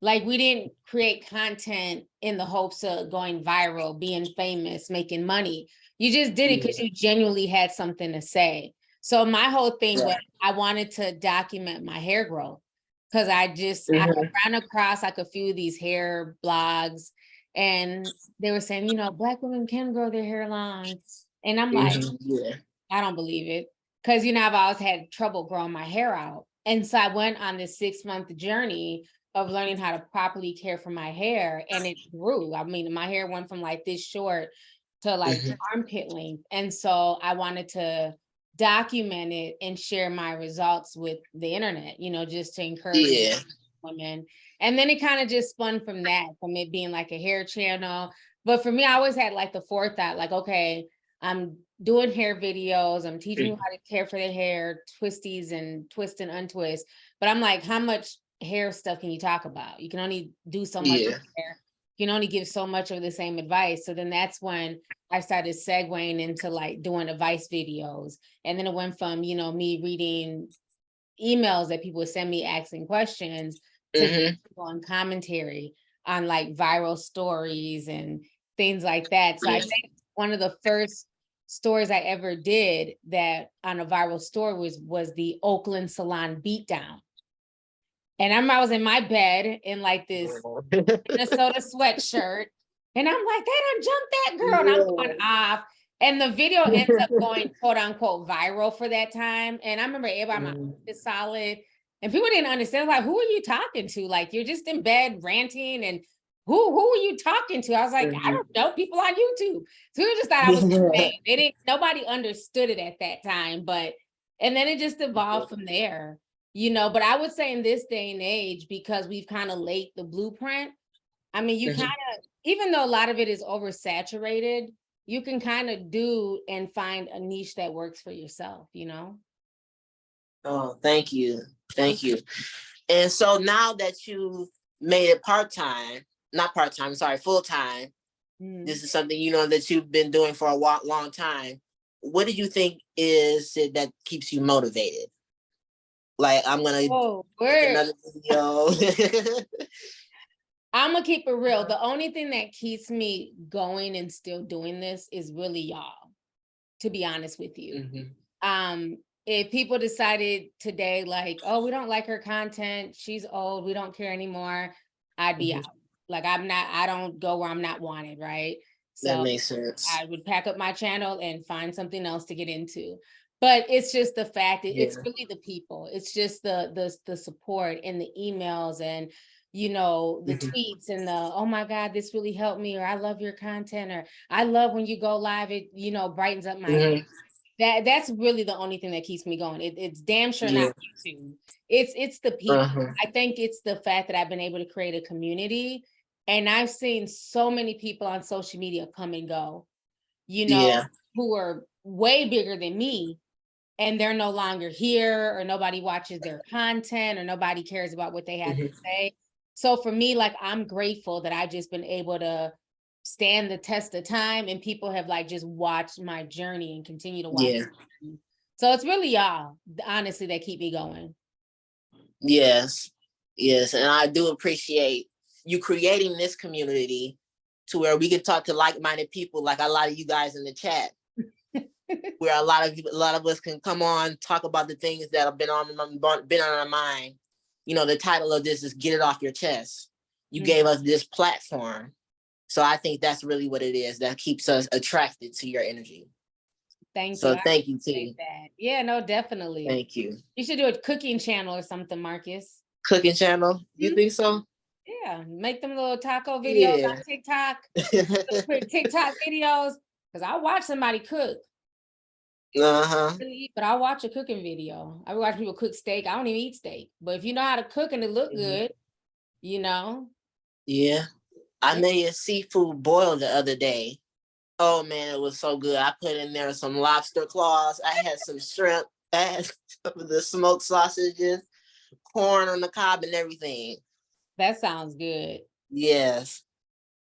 Like, we didn't create content in the hopes of going viral, being famous, making money. You just did it because you genuinely had something to say. So my whole thing was, I wanted to document my hair growth, because I ran across like a few of these hair blogs, and they were saying, Black women can grow their hair long. And I'm like, I don't believe it. Because, I've always had trouble growing my hair out. And so I went on this 6-month journey of learning how to properly care for my hair, and it grew. I mean, my hair went from like this short to like armpit length. And so I wanted to document it and share my results with the internet, just to encourage Yeah. women. And then it kind of just spun from that, from it being like a hair channel. But for me, I always had like the forethought, like, okay, I'm doing hair videos, I'm teaching you how to care for the hair, twisties and twist and untwist. But I'm like, how much hair stuff can you talk about? You can only do so much Yeah. hair. You can only give so much of the same advice. So then that's when I started segueing into like doing advice videos. And then it went from, me reading emails that people would send me asking questions to on commentary on like viral stories and things like that. So I think one of the first stories I ever did that on a viral story was the Oakland salon beatdown. And I remember I was in my bed in like this Minnesota sweatshirt. And I'm like, they done jumped that girl. And I'm going off. And the video ends up going quote unquote viral for that time. And I remember everybody, my is solid. And people didn't understand, like, who are you talking to? Like, you're just in bed ranting. And who are you talking to? I was like, I don't know, people on YouTube. So people just thought I was insane. Nobody understood it at that time. And then it just evolved from there. But I would say in this day and age, because we've kind of laid the blueprint, I mean, you kind of, even though a lot of it is oversaturated, you can kind of do and find a niche that works for yourself, Oh, thank you. Thank you. And so now that you've made it full-time, this is something, that you've been doing for a long time. What do you think is it that keeps you motivated? Like, I'm gonna make another video. I'm gonna keep it real. The only thing that keeps me going and still doing this is really y'all, to be honest with you. If people decided today, like, oh, we don't like her content, she's old, we don't care anymore, I'd be out. Like, I don't go where I'm not wanted, right? So that makes sense. I would pack up my channel and find something else to get into. But it's just the fact that it's really the people. It's just the support and the emails and, the tweets and the, oh my God, this really helped me, or I love your content, or I love when you go live, it, brightens up my day. That's really the only thing that keeps me going. It's damn sure not YouTube. It's the people. I think it's the fact that I've been able to create a community, and I've seen so many people on social media come and go, who are way bigger than me, and they're no longer here, or nobody watches their content, or nobody cares about what they have to say. So for me, like, I'm grateful that I've just been able to stand the test of time, and people have like just watched my journey and continue to watch. So it's really y'all, honestly, that keep me going. Yes. And I do appreciate you creating this community to where we can talk to like-minded people, like a lot of you guys in the chat. Where a lot of us can come on, talk about the things that have been on our mind. The title of this is Get It Off Your Chest. You gave us this platform. So I think that's really what it is that keeps us attracted to your energy. Thank you. So thank you too. That. Yeah, no, definitely. Thank you. You should do a cooking channel or something, Marcus. Cooking channel? You think so? Yeah, make them little taco videos on TikTok. Quick TikTok videos, because I watch somebody cook. But I watch a cooking video. I watch people cook steak. I don't even eat steak. But if you know how to cook and it look good, Yeah. I made a seafood boil the other day. Oh man, it was so good. I put in there some lobster claws. I had some shrimp. I had some of the smoked sausages, corn on the cob, and everything. That sounds good. Yes.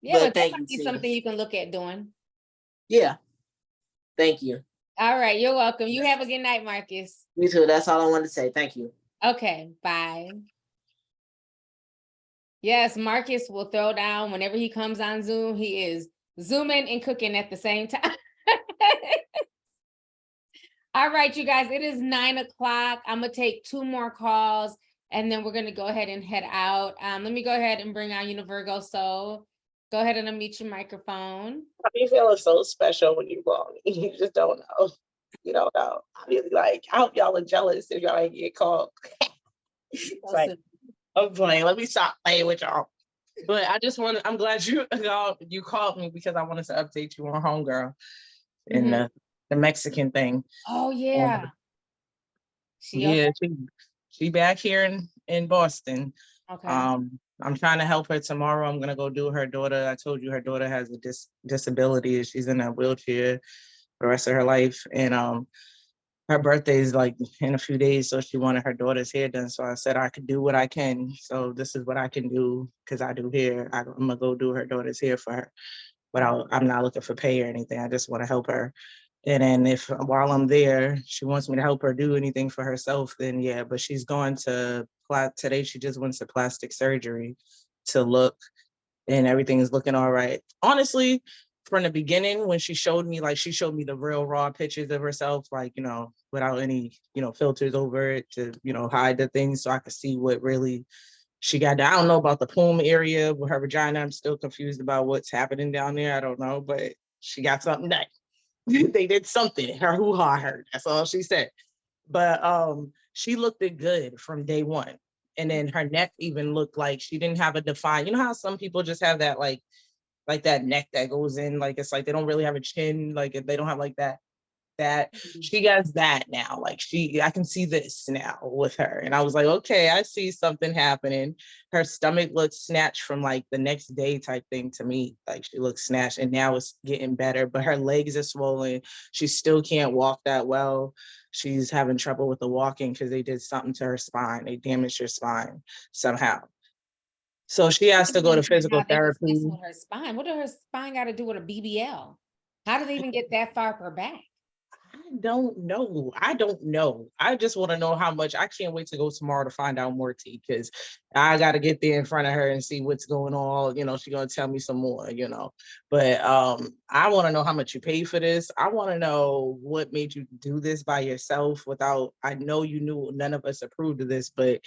Yeah, but that might be something you can look at doing. Yeah. Thank you. All right, you're welcome. You have a good night, Marcus. Me too. That's all I wanted to say. Thank you. Okay, bye. Yes, Marcus will throw down whenever he comes on Zoom. He is zooming and cooking at the same time. All right, you guys, it is 9 o'clock. I'm going to take 2 more calls, and then we're going to go ahead and head out. Let me go ahead and bring on Univirgo Soul. Go ahead and unmute your microphone. I be feeling so special when you call me. You just don't know. You don't know. I really like, I hope y'all are jealous if y'all ain't get called. It's like, I'm playing. Let me stop playing with y'all. But I just want to, I'm glad you called me because I wanted to update you on Homegirl. And the Mexican thing. Oh, And, yeah. She okay? yeah, she back here in Boston. Okay. I'm trying to help her tomorrow. I'm gonna go do her daughter. I told you her daughter has a disability. She's in a wheelchair for the rest of her life. And her birthday is like in a few days, so she wanted her daughter's hair done. So I said I could do what I can. So this is what I can do because I do hair. I'm gonna go do her daughter's hair for her, but I'm not looking for pay or anything. I just want to help her. And then if while I'm there, she wants me to help her do anything for herself, then yeah. But she's going to today. She just went to plastic surgery to look, and everything is looking all right. Honestly, from the beginning, when she showed me the real raw pictures of herself, like, without any, filters over it to, hide the things so I could see what really she got. I don't know about the plume area with her vagina. I'm still confused about what's happening down there. I don't know, but she got something done. They did something. Her hoo-ha hurt. That's all she said. But she looked it good from day one. And then her neck even looked like she didn't have a defined, you know how some people just have that like that neck that goes in, like it's like they don't really have a chin, like they don't have like that she has that now. Like I can see this now with her. And I was like, okay, I see something happening. Her stomach looks snatched from like the next day type thing to me. Like she looks snatched, and now it's getting better, but her legs are swollen. She still can't walk that well. She's having trouble with the walking because they did something to her spine. They damaged her spine somehow. So she has to go to physical How they was therapy. messing with her spine. What did her spine got to do with a BBL? How did they even get that far per back? I don't know. I just want to know how much. I can't wait to go tomorrow to find out more, T, because I got to get there in front of her and see what's going on. She's going to tell me some more, But I want to know how much you paid for this. I want to know what made you do this by yourself without, I know you knew none of us approved of this, but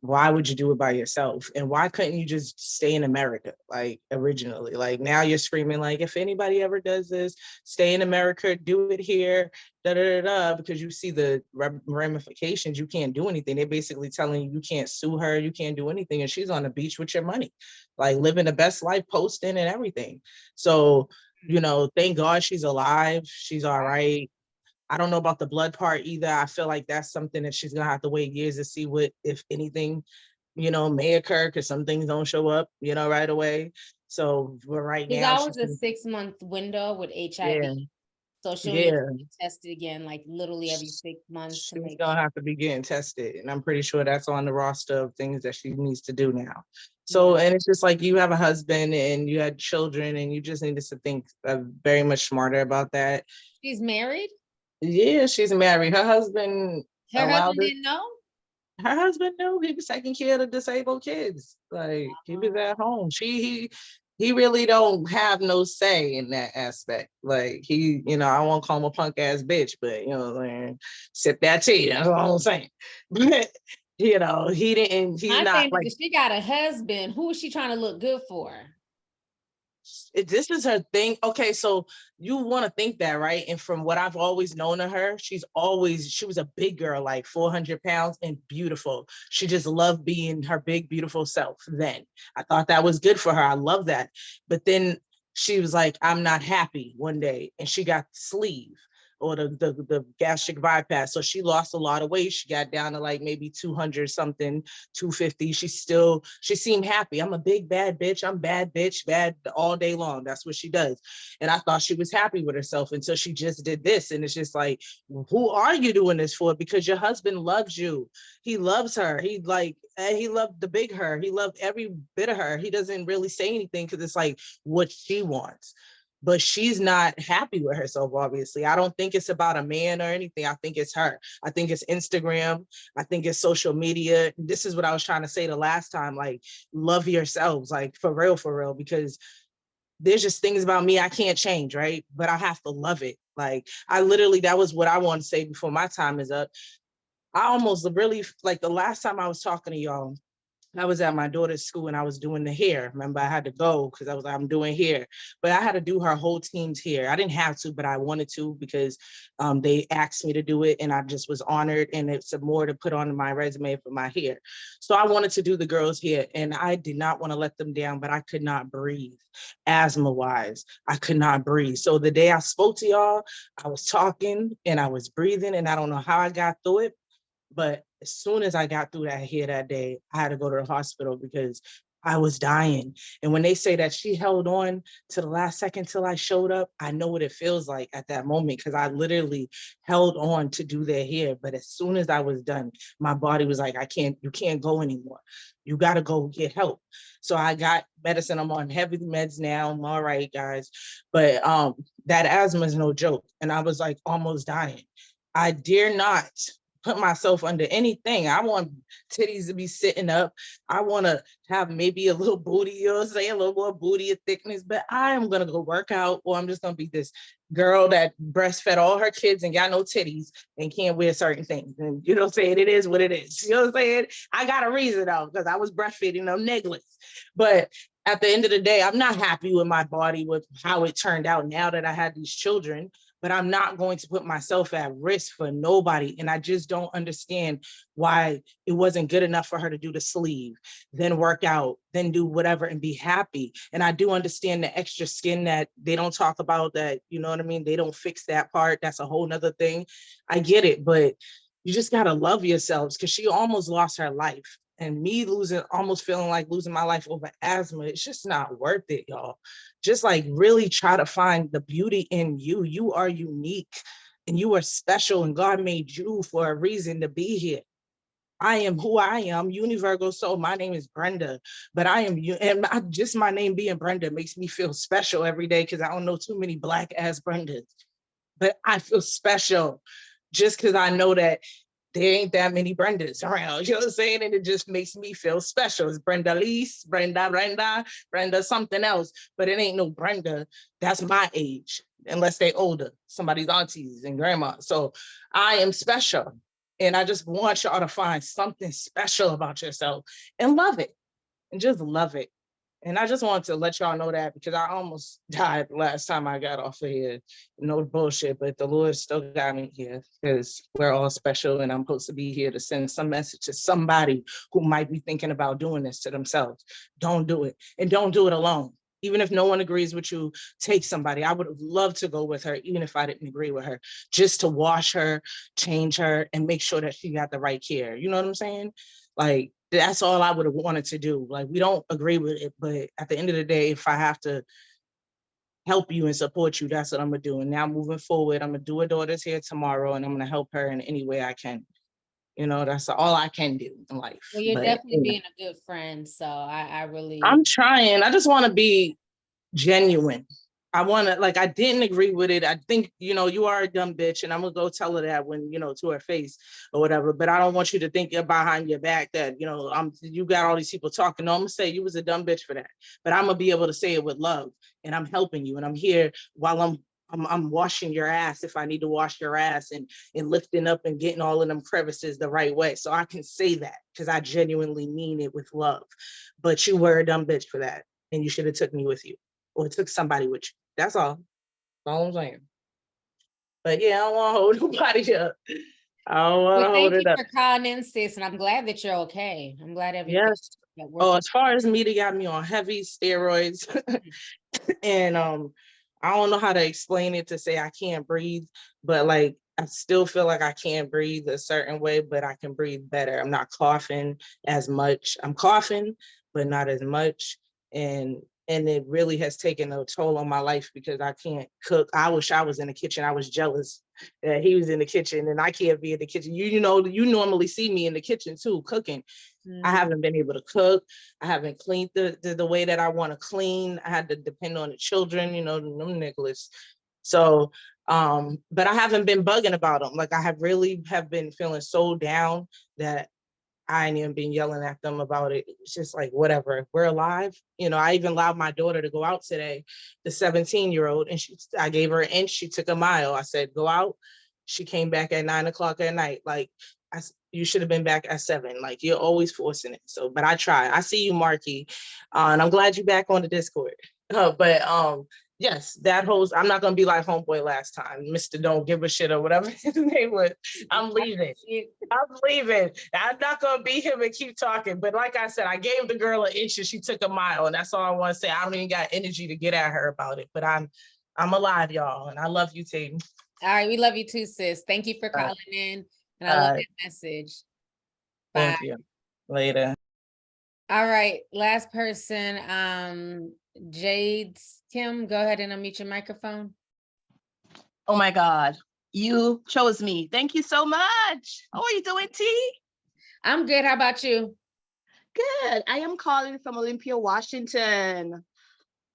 why would you do it by yourself? And why couldn't you just stay in America, like originally? Like now you're screaming, like, if anybody ever does this, stay in America, do it here, because you see the ramifications. You can't do anything. They're basically telling you can't sue her, you can't do anything. And she's on the beach with your money, like living the best life, posting and everything. So, thank God she's alive. She's all right. I don't know about the blood part either. I feel like that's something that she's gonna have to wait years to see what, if anything, may occur, because some things don't show up, right away. So right There's now, always a 6-month window with HIV. yeah, So she'll need yeah, to get tested again, like literally every 6 months to she's make gonna have to be getting tested, and I'm pretty sure that's on the roster of things that she needs to do now. So, and it's just like you have a husband and you had children, and you just need to think very much smarter about that. She's married? Yeah, she's married. Her husband Her allowed husband her. didn't know? Her husband knew. He was taking care of the disabled kids. Like he was at home. He really don't have no say in that aspect. Like I won't call him a punk ass bitch, but sip that tea. That's all I'm saying. But he didn't. He's My not thing like. is, she got a husband. Who is she trying to look good for? This is her thing. Okay, so you want to think that, right? And from what I've always known of her, she was a big girl, like 400 pounds and beautiful. She just loved being her big, beautiful self. Then I thought that was good for her. I love that. But then she was like, I'm not happy one day. And she got sleeve or the gastric bypass. So she lost a lot of weight. She got down to like maybe 200 something, 250. She seemed happy. I'm a big bad bitch. I'm bad bitch, bad all day long. That's what she does. And I thought she was happy with herself until she just did this. And it's just like, who are you doing this for? Because your husband loves you. He loves her. He loved the big her. He loved every bit of her. He doesn't really say anything because it's like what she wants. But she's not happy with herself, obviously. I don't think it's about a man or anything. I think it's her. I think it's Instagram. I think it's social media. This is what I was trying to say the last time, like, love yourselves, like, for real, because there's just things about me I can't change, right? But I have to love it. Like, that was what I want to say before my time is up. I almost really, like, the last time I was talking to y'all, I was at my daughter's school and I was doing the hair. Remember, I had to go because I was like, I'm doing hair, but I had to do her whole team's hair. I didn't have to, but I wanted to because they asked me to do it and I just was honored, and it's more to put on my resume for my hair. So I wanted to do the girls' hair and I did not want to let them down, but I could not breathe. Asthma wise, I could not breathe. So the day I spoke to y'all, I was talking and I was breathing, and I don't know how I got through it. But as soon as I got through that here that day, I had to go to the hospital because I was dying. And when they say that she held on to the last second till I showed up, I know what it feels like at that moment because I literally held on to do their hair. But as soon as I was done, my body was like, you can't go anymore. You got to go get help. So I got medicine. I'm on heavy meds now. I'm all right, guys. But that asthma is no joke. And I was like almost dying. I dare not put myself under anything. I want titties to be sitting up. I want to have maybe a little booty, you know what I'm saying, a little more booty of thickness, but I am going to go work out, or I'm just going to be this girl that breastfed all her kids and got no titties and can't wear certain things. And you know what I'm saying? It is what it is. You know what I'm saying? I got a reason though, because I was breastfeeding them nigglets. But at the end of the day, I'm not happy with my body, with how it turned out now that I had these children. But I'm not going to put myself at risk for nobody. And I just don't understand why it wasn't good enough for her to do the sleeve, then work out, then do whatever and be happy. And I do understand the extra skin that they don't talk about, that, you know what I mean? They don't fix that part. That's a whole nother thing. I get it, but you just gotta love yourselves, because she almost lost her life. And me almost feeling like losing my life over asthma, it's just not worth it, y'all. Just like really try to find the beauty in you. You are unique and you are special, and God made you for a reason to be here. I am who I am, Univirgo soul. My name is Brenda, but I am you, and just my name being Brenda makes me feel special every day, because I don't know too many Black ass Brendas, but I feel special just because I know that there ain't that many Brendas around, you know what I'm saying? And it just makes me feel special. It's Brenda Lise, Brenda something else, but it ain't no Brenda that's my age, unless they older, somebody's aunties and grandma. So I am special. And I just want y'all to find something special about yourself and love it, and just love it. And I just wanted to let y'all know that, because I almost died last time I got off of here. No bullshit, but the Lord still got me here, because we're all special, and I'm supposed to be here to send some message to somebody who might be thinking about doing this to themselves. Don't do it, and don't do it alone. Even if no one agrees with you, take somebody. I would have loved to go with her, even if I didn't agree with her, just to wash her, change her, and make sure that she got the right care. You know what I'm saying? Like, that's all I would have wanted to do. Like, we don't agree with it, but at the end of the day, if I have to help you and support you, that's what I'm gonna do. And now moving forward, I'm gonna do her daughter's hair tomorrow, and I'm gonna help her in any way I can. You know, that's all I can do in life. Well, you're But, definitely you know, being a good friend. So I really, I'm trying. I just want to be genuine. I want to, like, I didn't agree with it. I think, you know, you are a dumb bitch, and I'm gonna go tell her that when, you know, to her face or whatever. But I don't want you to think behind your back that, you know, you got all these people talking. No, I'm gonna say you was a dumb bitch for that. But I'm gonna be able to say it with love, and I'm helping you, and I'm here while I'm washing your ass if I need to wash your ass, and lifting up and getting all of them crevices the right way. So I can say that because I genuinely mean it with love. But you were a dumb bitch for that, and you should have took me with you, or took somebody with you. That's all. That's all I'm saying. But yeah, I don't want to hold nobody up. I don't want to well, hold thank you it up. for calling in, sis. And I'm glad that you're okay. I'm glad everything Yes. that Oh, working. as far as me, they got me on heavy steroids. And I don't know how to explain it to say I can't breathe, but like I still feel like I can't breathe a certain way, but I can breathe better. I'm not coughing as much. I'm coughing, but not as much. And it really has taken a toll on my life, because I can't cook. I wish I was in the kitchen. I was jealous that he was in the kitchen and I can't be in the kitchen. You know, you normally see me in the kitchen too, cooking. I haven't been able to cook. I haven't cleaned the way that I want to clean. I had to depend on the children, you know, them Nicholas. So, but I haven't been bugging about them. Like, I have been feeling so down that I ain't even been yelling at them about it. It's just like, whatever, we're alive. You know, I even allowed my daughter to go out today, the 17-year-old, and I gave her an inch, she took a mile. I said, go out. She came back at 9 o'clock at night. Like, You should have been back at 7. Like, you're always forcing it. So, but I try. I see you, Marky. And I'm glad you're back on the Discord. But yes, that holds. I'm not gonna be like homeboy last time, Mr. Don't Give a Shit or whatever his name was. I'm leaving. I'm leaving. I'm not gonna be him and keep talking. But like I said, I gave the girl an inch and she took a mile, and that's all I want to say. I don't even got energy to get at her about it. But I'm alive, y'all, and I love you, team. All right, we love you too, sis. Thank you for calling in, and I love that message. Bye. Thank you. Later. All right, last person, Jade Kim, go ahead and unmute your microphone. Oh my God, you chose me. Thank you so much. How are you doing, T? I'm good. How about you? Good. I am calling from Olympia, Washington.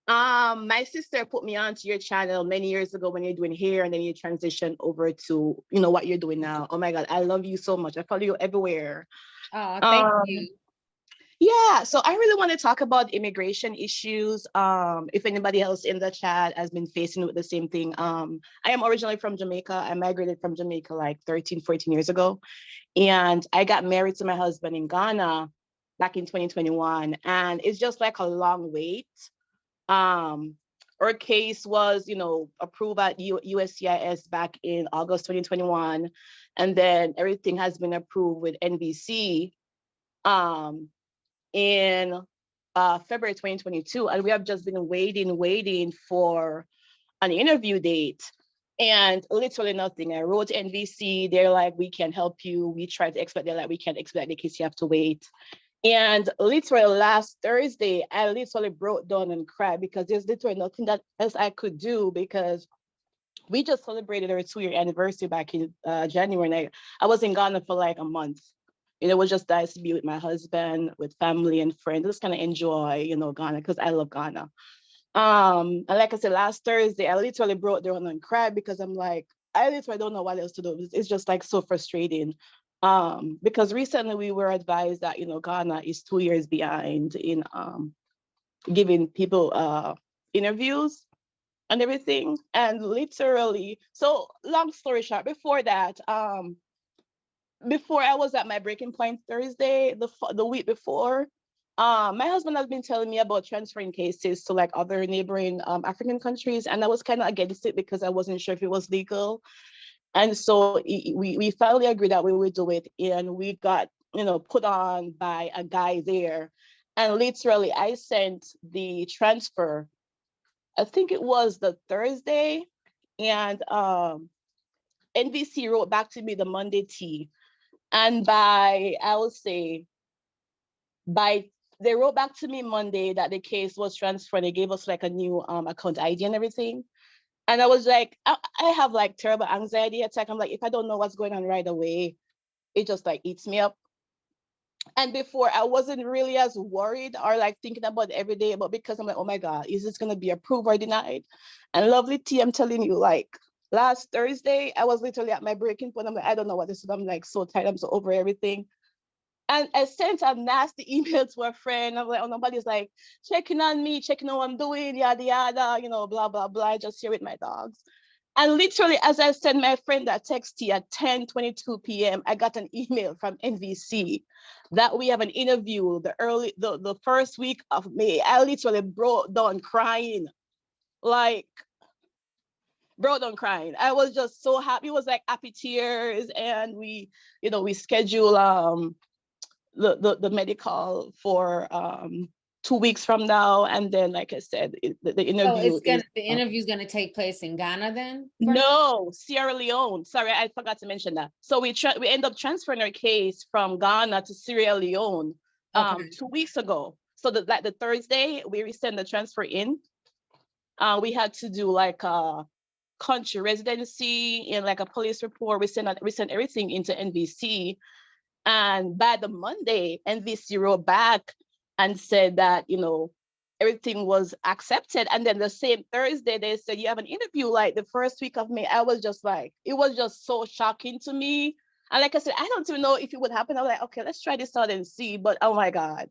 My sister put me onto your channel many years ago when you're doing hair, and then you transition over to, you know, what you're doing now. Oh my God, I love you so much. I follow you everywhere. Oh, thank you. Yeah, so I really want to talk about immigration issues. If anybody else in the chat has been facing with the same thing. I am originally from Jamaica. I migrated from Jamaica like 13, 14 years ago. And I got married to my husband in Ghana back in 2021. And it's just like a long wait. Our case was, you know, approved at USCIS back in August 2021. And then everything has been approved with NBC in February 2022, and we have just been waiting for an interview date, and literally nothing. I wrote NBC, they're like, we can help you. We tried to expedite, they're like, we can't expedite the case, you have to wait. And literally last Thursday, I literally broke down and cried because there's literally nothing that else I could do, because we just celebrated our 2-year anniversary back in January, and I was in Ghana for like a month. It was just nice to be with my husband, with family and friends, just kind of enjoy, you know, Ghana, because I love Ghana. And like I said, last Thursday, I literally broke down and cried because I'm like, I literally don't know what else to do. It's just like so frustrating. Because recently we were advised that, you know, Ghana is 2 years behind in giving people interviews and everything. And literally, so long story short, before that, before I was at my breaking point Thursday, the week before, my husband has been telling me about transferring cases to like other neighboring African countries, and I was kind of against it because I wasn't sure if it was legal. And so we finally agreed that we would do it, and we got, you know, put on by a guy there. And literally, I sent the transfer, I think it was the Thursday, and NBC wrote back to me the Monday T. And by, I would say, they wrote back to me Monday that the case was transferred. They gave us like a new account ID and everything. And I was like, I have like terrible anxiety attack. I'm like, if I don't know what's going on right away, it just like eats me up. And before, I wasn't really as worried or like thinking about it every day, but because I'm like, oh my God, is this gonna be approved or denied? And lovely T, I'm telling you, like, last Thursday, I was literally at my breaking point. I'm like, I don't know what this is. I'm like so tired. I'm so over everything. And I sent a nasty email to a friend. I'm like, oh, nobody's like checking on me, checking on what I'm doing, yada, yada, you know, blah, blah, blah. I just here with my dogs. And literally, as I sent my friend that text at 10:22 p.m., I got an email from NBC that we have an interview the first week of May. I literally broke down crying. Like, broke down crying. I was just so happy. It was like happy tears. And we, you know, we schedule the medical for 2 weeks from now. And then, like I said, the interview. So the interview is gonna take place in Ghana then? No, Sierra Leone. Sorry, I forgot to mention that. So we end up transferring our case from Ghana to Sierra Leone 2 weeks ago. So the Thursday we sent the transfer in. We had to do like a country residency and like a police report. We sent everything into NBC, and by the Monday, NBC wrote back and said that, you know, everything was accepted. And then the same Thursday, they said you have an interview like the first week of May. I was just like, it was just so shocking to me. And like I said, I don't even know if it would happen. I was like, okay, let's try this out and see. But oh my God,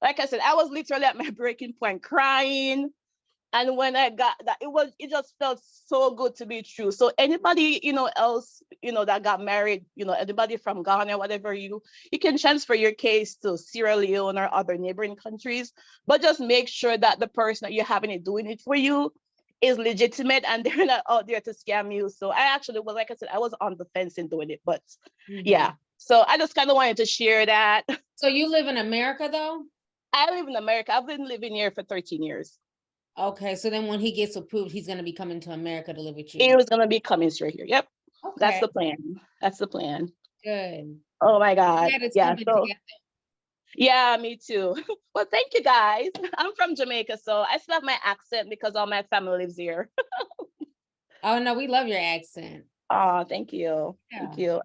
like I said, I was literally at my breaking point, crying. And when I got that, it just felt so good to be true. So anybody, else, that got married, anybody from Ghana, whatever, you can transfer your case to Sierra Leone or other neighboring countries, but just make sure that the person that you're having it doing it for you is legitimate and they're not out there to scam you. So I actually was, like I said, I was on the fence in doing it, but yeah. So I just kind of wanted to share that. So you live in America though? I live in America. I've been living here for 13 years. Okay, so then when he gets approved, he's gonna be coming to America to live with you. He was gonna be coming straight here. Yep. That's Okay. the plan. That's the plan. Good. Oh my God. Glad it's Yeah. coming So together. yeah, me too. Well, thank you guys. I'm from Jamaica, so I still have my accent because all my family lives here. Oh no, we love your accent. Oh, thank you. Thank you.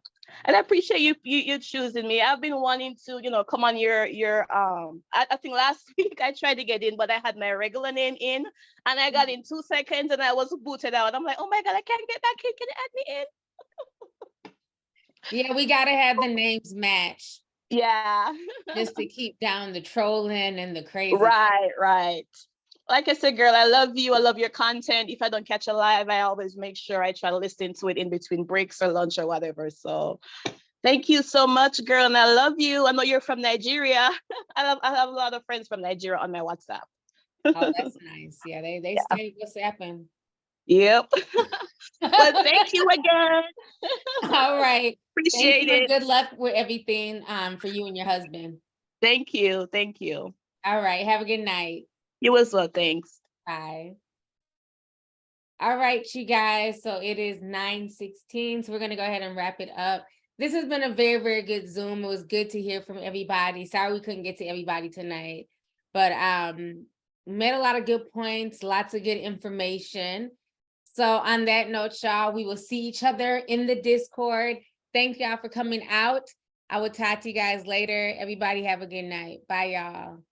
And I appreciate you choosing me. I've been wanting to, come on your I think last week I tried to get in, but I had my regular name in and I got in 2 seconds and I was booted out. I'm like, oh my God, I can't get back in. Can you add me in? Yeah, we gotta have the names match. Yeah. Just to keep down the trolling and the crazy. Right. Like I said, girl, I love you. I love your content. If I don't catch a live, I always make sure I try to listen to it in between breaks or lunch or whatever. So thank you so much, girl. And I love you. I know you're from Nigeria. I have a lot of friends from Nigeria on my WhatsApp. Oh, that's nice. Yeah, they stay WhatsApping. Yep. But thank you again. All right. Appreciate Thank you, and it. good luck with everything for you and your husband. Thank you. Thank you. All right. Have a good night. You as well. Thanks. Bye. All right, you guys. So it is 9:16. So we're gonna go ahead and wrap it up. This has been a very, very good Zoom. It was good to hear from everybody. Sorry we couldn't get to everybody tonight, but made a lot of good points, lots of good information. So on that note, y'all, we will see each other in the Discord. Thank y'all for coming out. I will talk to you guys later. Everybody have a good night. Bye, y'all.